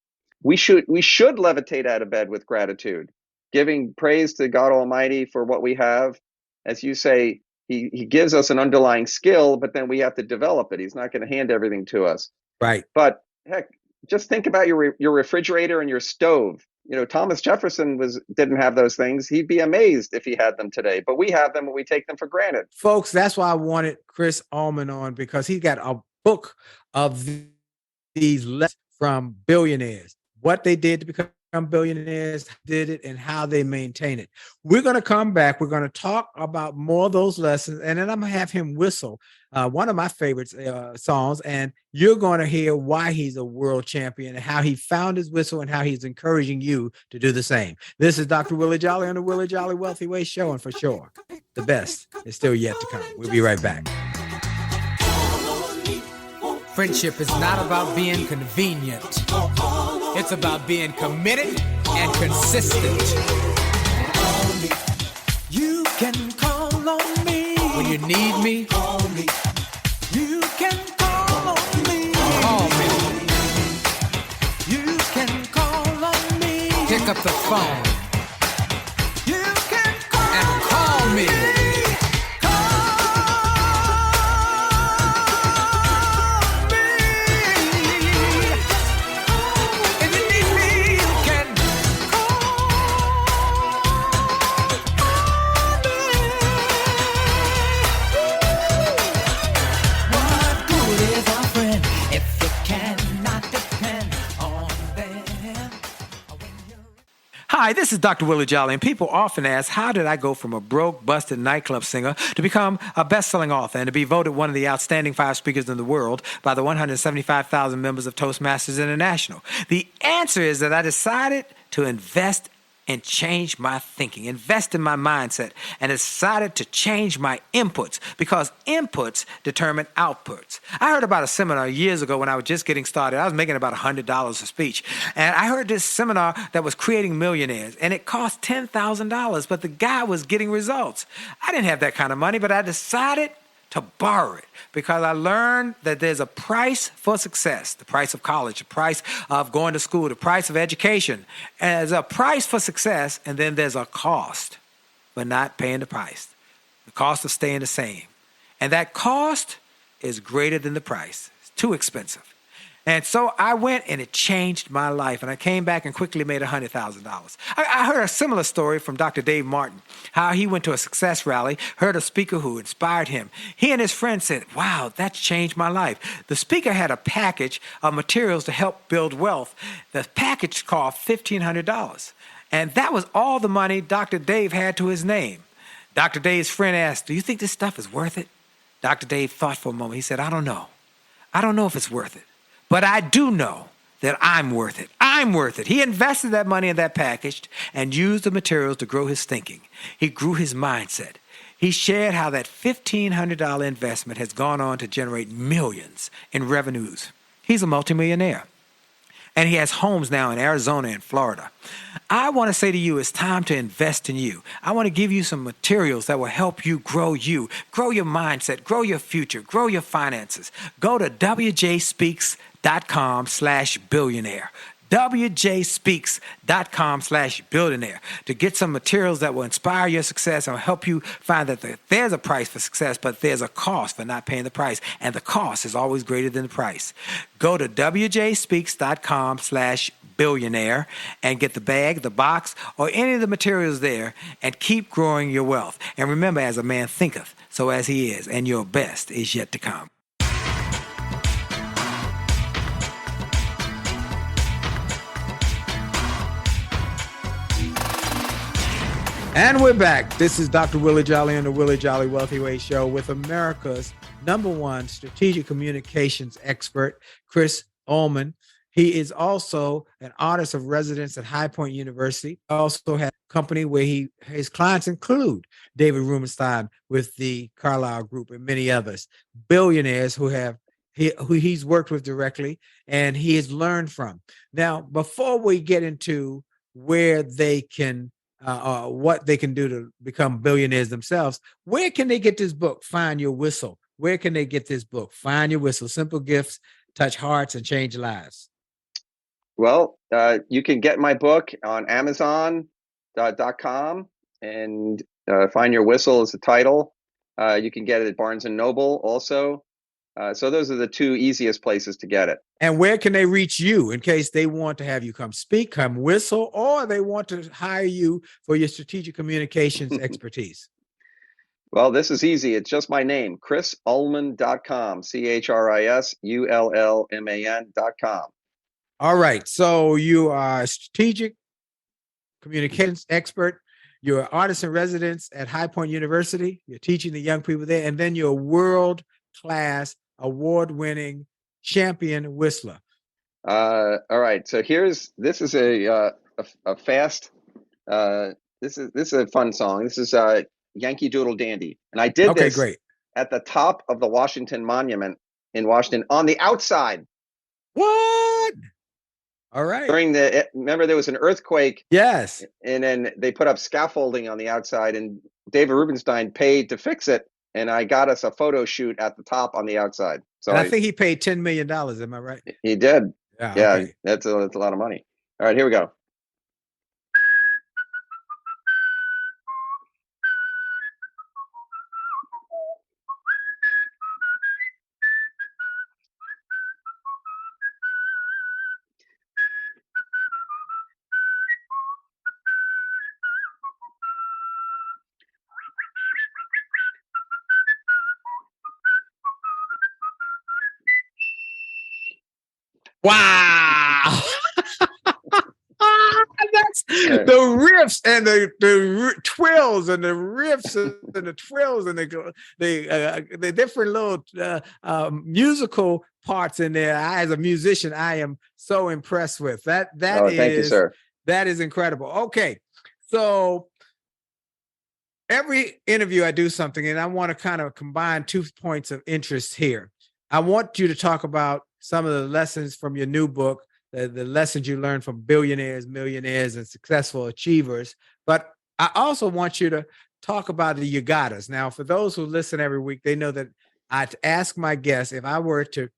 [SPEAKER 7] We should levitate out of bed with gratitude, giving praise to God Almighty for what we have. As you say, he gives us an underlying skill, but then we have to develop it. He's not going to hand everything to us.
[SPEAKER 4] Right.
[SPEAKER 7] But heck, just think about your refrigerator and your stove. Thomas Jefferson didn't have those things. He'd be amazed if he had them today, but we have them and we take them for granted.
[SPEAKER 4] Folks, that's why I wanted Chris Ullman on, because he got a book of these lessons from billionaires, what they did to become billionaires, did it, and how they maintain it. We're going to come back. We're going to talk about more of those lessons, and then I'm going to have him whistle one of my favorite songs, and you're going to hear why he's a world champion and how he found his whistle and how he's encouraging you to do the same. This is Dr. Willie Jolley on the Willie Jolley Wealthy Way Show, and for sure, the best is still yet to come. We'll be right back.
[SPEAKER 12] Friendship is not about being convenient. It's about being committed and consistent. You can call on me when you need me. Call me. You can call on me. Call me. You can call on me. Pick up the phone. You can call and call me.
[SPEAKER 11] Hi, this is Dr. Willie Jolley, and people often ask, how did I go from a broke, busted nightclub singer to become a best-selling author and to be voted one of the outstanding 5 speakers in the world by the 175,000 members of Toastmasters International? The answer is that I decided to invest and change my thinking, invest in my mindset, and decided to change my inputs, because inputs determine outputs. I heard about a seminar years ago when I was just getting started. I was making about $100 a speech. And I heard this seminar that was creating millionaires, and it cost $10,000, but the guy was getting results. I didn't have that kind of money, but I decided to borrow it, because I learned that there's a price for success, the price of college, the price of going to school, the price of education. And there's a price for success, and then there's a cost for not paying the price, the cost of staying the same. And that cost is greater than the price. It's too expensive. And so I went, and it changed my life. And I came back and quickly made $100,000. I heard a similar story from Dr. Dave Martin, how he went to a success rally, heard a speaker who inspired him. He and his friend said, "Wow, that's changed my life." The speaker had a package of materials to help build wealth. The package cost $1,500. And that was all the money Dr. Dave had to his name. Dr. Dave's friend asked, "Do you think this stuff is worth it?" Dr. Dave thought for a moment. He said, "I don't know. I don't know if it's worth it. But I do know that I'm worth it. I'm worth it." He invested that money in that package and used the materials to grow his thinking. He grew his mindset. He shared how that $1,500 investment has gone on to generate millions in revenues. He's a multimillionaire. And he has homes now in Arizona and Florida. I want to say to you, it's time to invest in you. I want to give you some materials that will help you, grow your mindset, grow your future, grow your finances. Go to wjspeaks.com/billionaire. wjspeaks.com/billionaire to get some materials that will inspire your success and will help you find that there's a price for success, but there's a cost for not paying the price. And the cost is always greater than the price. Go to wjspeaks.com/billionaire. billionaire and get the bag, the box, or any of the materials there and keep growing your wealth. And remember, as a man thinketh, so as he is, and your best is yet to come.
[SPEAKER 4] And we're back. This is Dr. Willie Jolley on the Willie Jolley Wealthy Way Show with America's #1 strategic communications expert, Chris Ullman. He is also an artist of residence at High Point University. Also has a company where his clients include David Rubenstein with the Carlyle Group and many others, billionaires who he's worked with directly and he has learned from. Now, before we get into where they can what they can do to become billionaires themselves, where can they get this book, Find Your Whistle? Where can they get this book, Find Your Whistle? Simple gifts, touch hearts, and change lives.
[SPEAKER 7] Well, you can get my book on Amazon.com and Find Your Whistle is the title. You can get it at Barnes & Noble also. So those are the two easiest places to get it.
[SPEAKER 4] And where can they reach you in case they want to have you come speak, come whistle, or they want to hire you for your strategic communications expertise?
[SPEAKER 7] Well, this is easy. It's just my name, ChrisUllman.com, ChrisUllman.com.
[SPEAKER 4] All right. So you are a strategic communications expert. You're an artist in residence at High Point University. You're teaching the young people there. And then you're a world-class, award-winning champion whistler.
[SPEAKER 7] All right. So this is a fast. This is a fun song. This is Yankee Doodle Dandy, and I did this
[SPEAKER 4] great.
[SPEAKER 7] at the top of the Washington Monument in Washington on the outside.
[SPEAKER 4] What? All right.
[SPEAKER 7] Remember there was an earthquake.
[SPEAKER 4] Yes.
[SPEAKER 7] And then they put up scaffolding on the outside, and David Rubenstein paid to fix it. And I got us a photo shoot at the top on the outside. So
[SPEAKER 4] I think he paid $10 million. Am I right?
[SPEAKER 7] He did.
[SPEAKER 4] Yeah.
[SPEAKER 7] Okay. That's a lot of money. All right, here we go.
[SPEAKER 4] Wow. That's the riffs and the twills and the riffs and the trills and the different little musical parts in there. As a musician, I am so impressed with that.
[SPEAKER 7] Thank you, sir.
[SPEAKER 4] That is incredible. Okay, so every interview I do something, and I want to kind of combine 2 points of interest here. I want you to talk about some of the lessons from your new book, the lessons you learned from billionaires, millionaires, and successful achievers. But I also want you to talk about the you gottas. Now, for those who listen every week, they know that I ask my guests, if I were to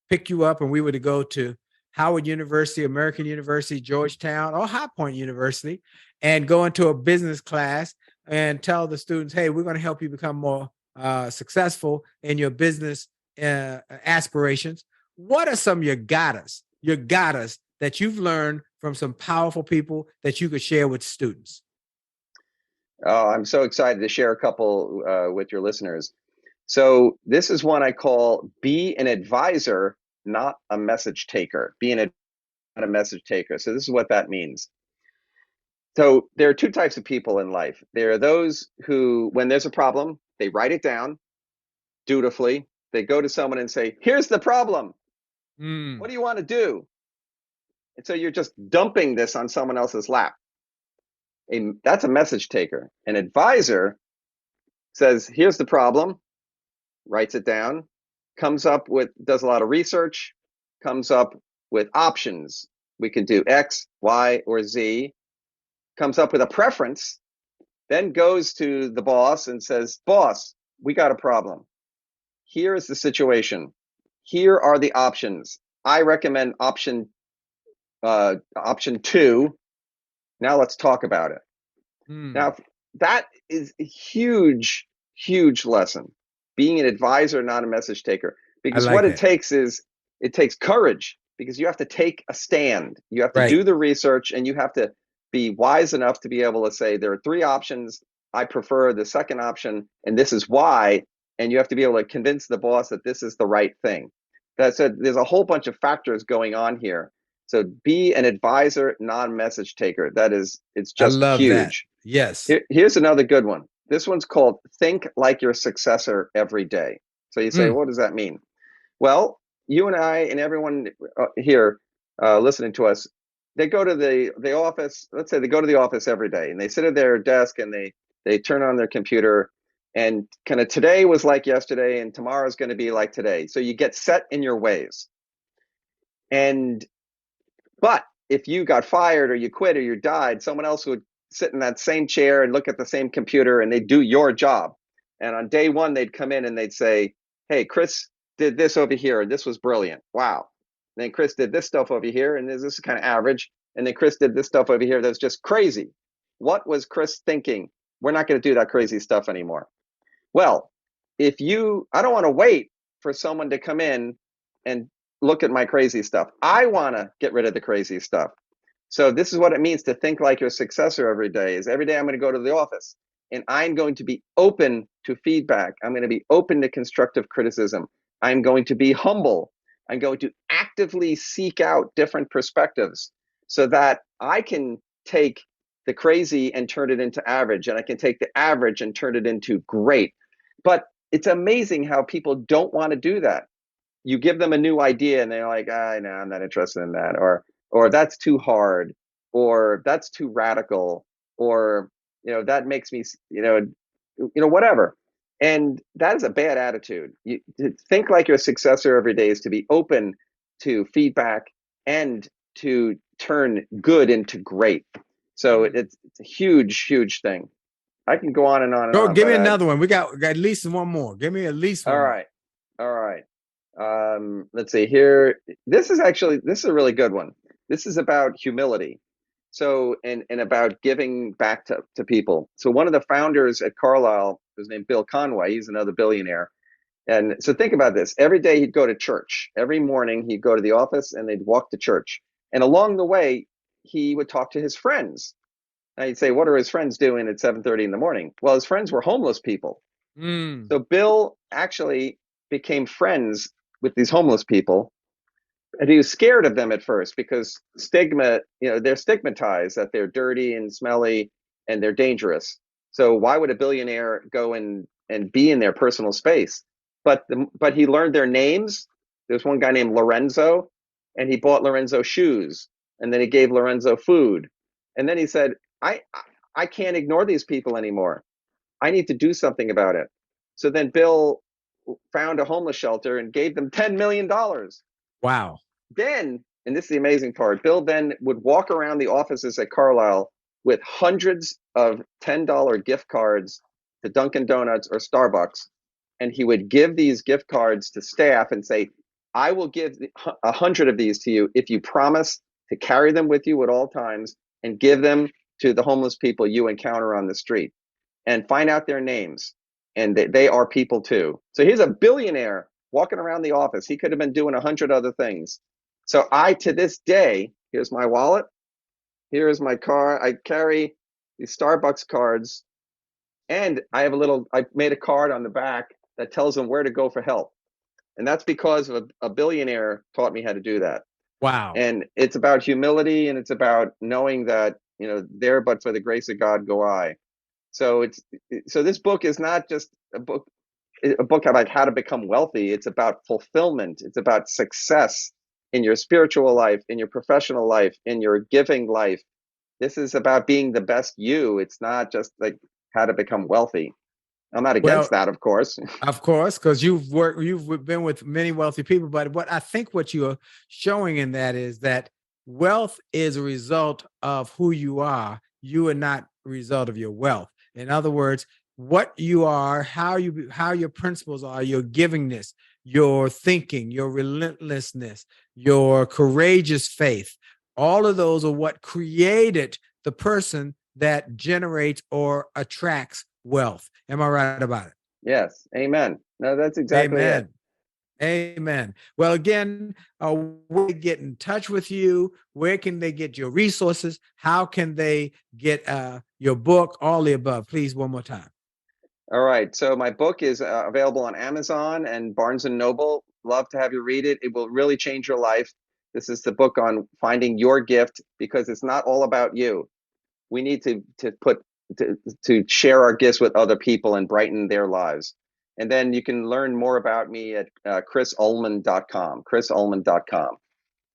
[SPEAKER 4] pick you up and we were to go to Howard University, American University, Georgetown, or High Point University, and go into a business class and tell the students, hey, we're going to help you become more successful in your business aspirations. What are some you gottas that you've learned from some powerful people that you could share with students?
[SPEAKER 7] Oh, I'm so excited to share a couple with your listeners. So this is one I call be an advisor, not a message taker. Not a message taker. So this is what that means. So there are 2 types of people in life. There are those who, when there's a problem, they write it down dutifully. They go to someone and say, here's the problem. What do you want to do? And so you're just dumping this on someone else's lap. That's a message taker. An advisor says, here's the problem, writes it down, does a lot of research, comes up with options. We could do X, Y, or Z, comes up with a preference, then goes to the boss and says, boss, we got a problem. Here is the situation. Here are the options. I recommend option 2. Now let's talk about it. Now that is a huge, huge lesson. Being an advisor, not a message taker. Because it takes courage. because you have to take a stand. You have to
[SPEAKER 4] Right.
[SPEAKER 7] do the research, and you have to be wise enough to be able to say, there are 3 options. I prefer the second option, and this is why. And you have to be able to convince the boss that this is the right thing. That's it. There's a whole bunch of factors going on here. So be an advisor, non-message taker. It's
[SPEAKER 4] I
[SPEAKER 7] just
[SPEAKER 4] love that.
[SPEAKER 7] huge.
[SPEAKER 4] Yes.
[SPEAKER 7] Here's another good one. This one's called Think Like Your Successor Every Day. So you say, what does that mean? Well, you and I and everyone here listening to us, they go to the office. Let's say they go to the office every day, and they sit at their desk and they turn on their computer, and kind of today was like yesterday, and tomorrow is going to be like today. So you get set in your ways. But if you got fired or you quit or you died, someone else would sit in that same chair and look at the same computer, and they'd do your job. And on day one, they'd come in and they'd say, hey, Chris did this over here, and this was brilliant. Wow. And then Chris did this stuff over here, and this is kind of average. And then Chris did this stuff over here that's just crazy. What was Chris thinking? We're not going to do that crazy stuff anymore. Well, I don't want to wait for someone to come in and look at my crazy stuff. I want to get rid of the crazy stuff. So this is what it means to think like your successor every day. Is every day I'm going to go to the office, and I'm going to be open to feedback. I'm going to be open to constructive criticism. I'm going to be humble. I'm going to actively seek out different perspectives so that I can take the crazy and turn it into average, and I can take the average and turn it into great. But it's amazing how people don't want to do that. You give them a new idea and they're like, no, I'm not interested in that, or that's too hard, or that's too radical, or that makes me whatever. And that is a bad attitude. To think like your successor every day is to be open to feedback and to turn good into great. So it's a huge, huge thing. I can go on and on and on.
[SPEAKER 4] Give me another one. We got at least one more. Give me at least one.
[SPEAKER 7] All right. Let's see here. This is a really good one. This is about humility. So, and about giving back to people. So one of the founders at Carlyle was named Bill Conway. He's another billionaire. And so think about this. Every day he'd go to church. Every morning he'd go to the office and they'd walk to church. And along the way, he would talk to his friends. Now you'd say, what are his friends doing at 7:30 in the morning? Well, his friends were homeless people. So Bill actually became friends with these homeless people. And he was scared of them at first because stigma, they're stigmatized that they're dirty and smelly and they're dangerous. So why would a billionaire go and be in their personal space? But he learned their names. There's one guy named Lorenzo, and he bought Lorenzo shoes, and then he gave Lorenzo food. And then he said, I can't ignore these people anymore. I need to do something about it. So then Bill found a homeless shelter and gave them $10 million.
[SPEAKER 4] Wow.
[SPEAKER 7] Then, and this is the amazing part, Bill then would walk around the offices at Carlyle with hundreds of $10 gift cards to Dunkin' Donuts or Starbucks. And he would give these gift cards to staff and say, I will give 100 of these to you if you promise to carry them with you at all times and give them to the homeless people you encounter on the street, and find out their names. And they are people too. So here's a billionaire walking around the office. He could have been doing 100 other things. So to this day, here's my wallet. Here's my car. I carry these Starbucks cards, and I made a card on the back that tells them where to go for help. And that's because a billionaire taught me how to do that.
[SPEAKER 4] Wow.
[SPEAKER 7] And it's about humility, and it's about knowing that, there but for the grace of God go I. So this book is not just a book about how to become wealthy. It's about fulfillment. It's about success in your spiritual life, in your professional life, in your giving life. This is about being the best you. It's not just like how to become wealthy. I'm not against that, of course.
[SPEAKER 4] Of course, because you've been with many wealthy people. But what you're showing in that is that wealth is a result of who you are. You are not a result of your wealth. In other words, what you are, how your principles are, your givingness, your thinking, your relentlessness, your courageous faith, all of those are what created the person that generates or attracts wealth. Am I right about it?
[SPEAKER 7] Yes. Amen. No, that's exactly it.
[SPEAKER 4] Amen. Well, again, where they get in touch with you? Where can they get your resources? How can they get your book? All the above. Please, one more time.
[SPEAKER 7] All right. So my book is available on Amazon and Barnes and Noble. Love to have you read it. It will really change your life. This is the book on finding your gift, because it's not all about you. We need to share our gifts with other people and brighten their lives. And then you can learn more about me at chrisullman.com, chrisullman.com.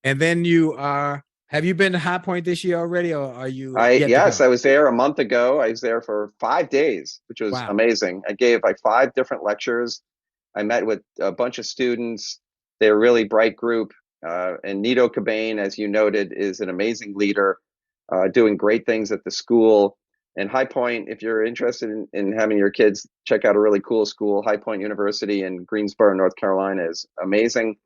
[SPEAKER 4] And then have you been to High Point this year already, or are you
[SPEAKER 7] Yes, I was there a month ago. I was there for 5 days, which was amazing. I gave like 5 different lectures. I met with a bunch of students. They're a really bright group. And Nito Cobain, as you noted, is an amazing leader, doing great things at the school. And High Point, if you're interested in having your kids check out a really cool school, High Point University in Greensboro, North Carolina is amazing.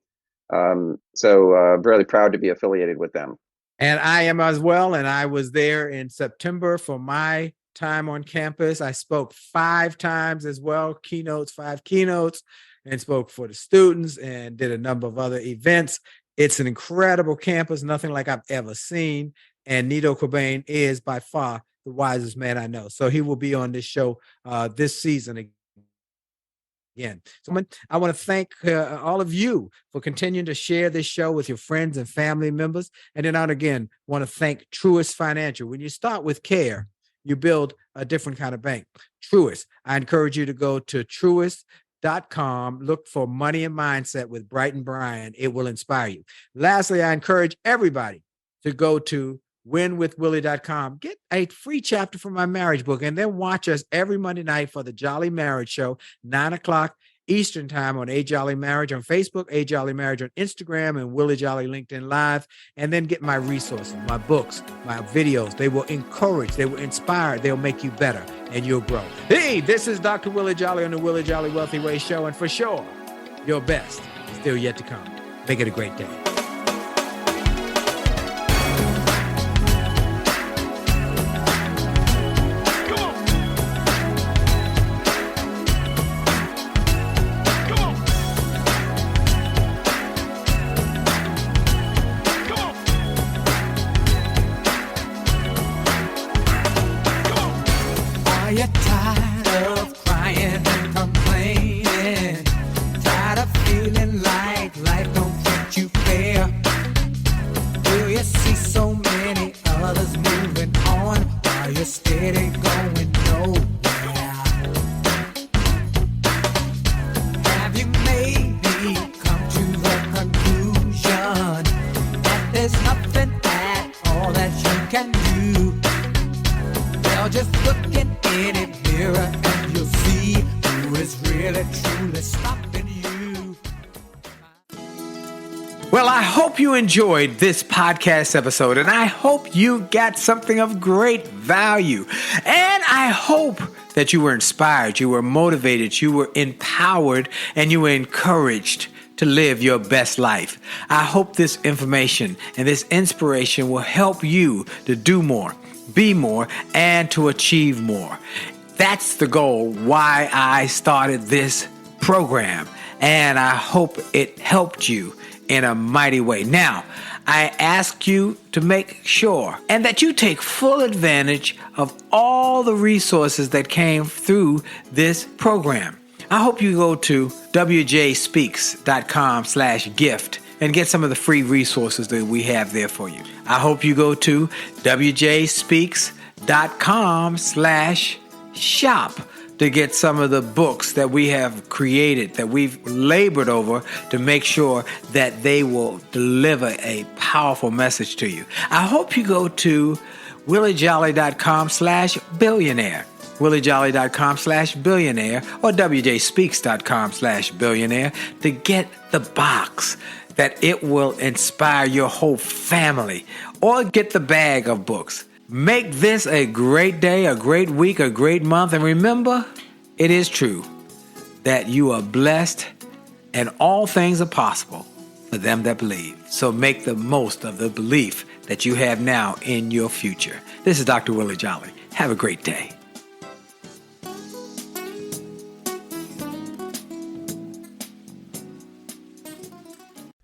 [SPEAKER 7] So I'm really proud to be affiliated with them.
[SPEAKER 4] And I am as well. And I was there in September for my time on campus. I spoke 5 times as well, 5 keynotes, and spoke for the students and did a number of other events. It's an incredible campus, nothing like I've ever seen. And Nito Cobain is by far the wisest man I know. So he will be on this show this season again. So I want to thank all of you for continuing to share this show with your friends and family members. And then again, want to thank Truist Financial. When you start with care, you build a different kind of bank. Truist. I encourage you to go to Truist.com. Look for Money and Mindset with Bright and Brian. It will inspire you. Lastly, I encourage everybody to go to winwithwillie.com. Get a free chapter from my marriage book, and then watch us every Monday night for the Jolly Marriage Show, 9:00 Eastern Time on A Jolly Marriage on Facebook, A Jolly Marriage on Instagram, and Willie Jolley LinkedIn Live. And then get my resources, my books, my videos. They will encourage, they will inspire, they'll make you better, and you'll grow. Hey, this is Dr. Willie Jolley on the Willie Jolley Wealthy Way Show, and for sure, your best is still yet to come. Make it a great day. Well, I hope you enjoyed this podcast episode, and I hope you got something of great value. And I hope that you were inspired, you were motivated, you were empowered, and you were encouraged to live your best life. I hope this information and this inspiration will help you to do more, be more, and to achieve more. That's the goal why I started this program, and I hope it helped you in a mighty way. Now, I ask you to make sure and that you take full advantage of all the resources that came through this program. I hope you go to wjspeaks.com/gift and get some of the free resources that we have there for you. I hope you go to wjspeaks.com/shop to get some of the books that we have created, that we've labored over to make sure that they will deliver a powerful message to you. I hope you go to williejolly.com/billionaire, williejolly.com/billionaire, or wjspeaks.com/billionaire to get the box that it will inspire your whole family, or get the bag of books. Make this a great day, a great week, a great month. And remember, it is true that you are blessed and all things are possible for them that believe. So make the most of the belief that you have now in your future. This is Dr. Willie Jolley. Have a great day.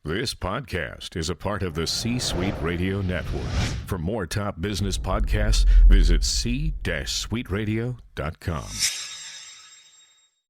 [SPEAKER 13] This podcast is a part of the C-Suite Radio Network. For more top business podcasts, visit c-suiteradio.com.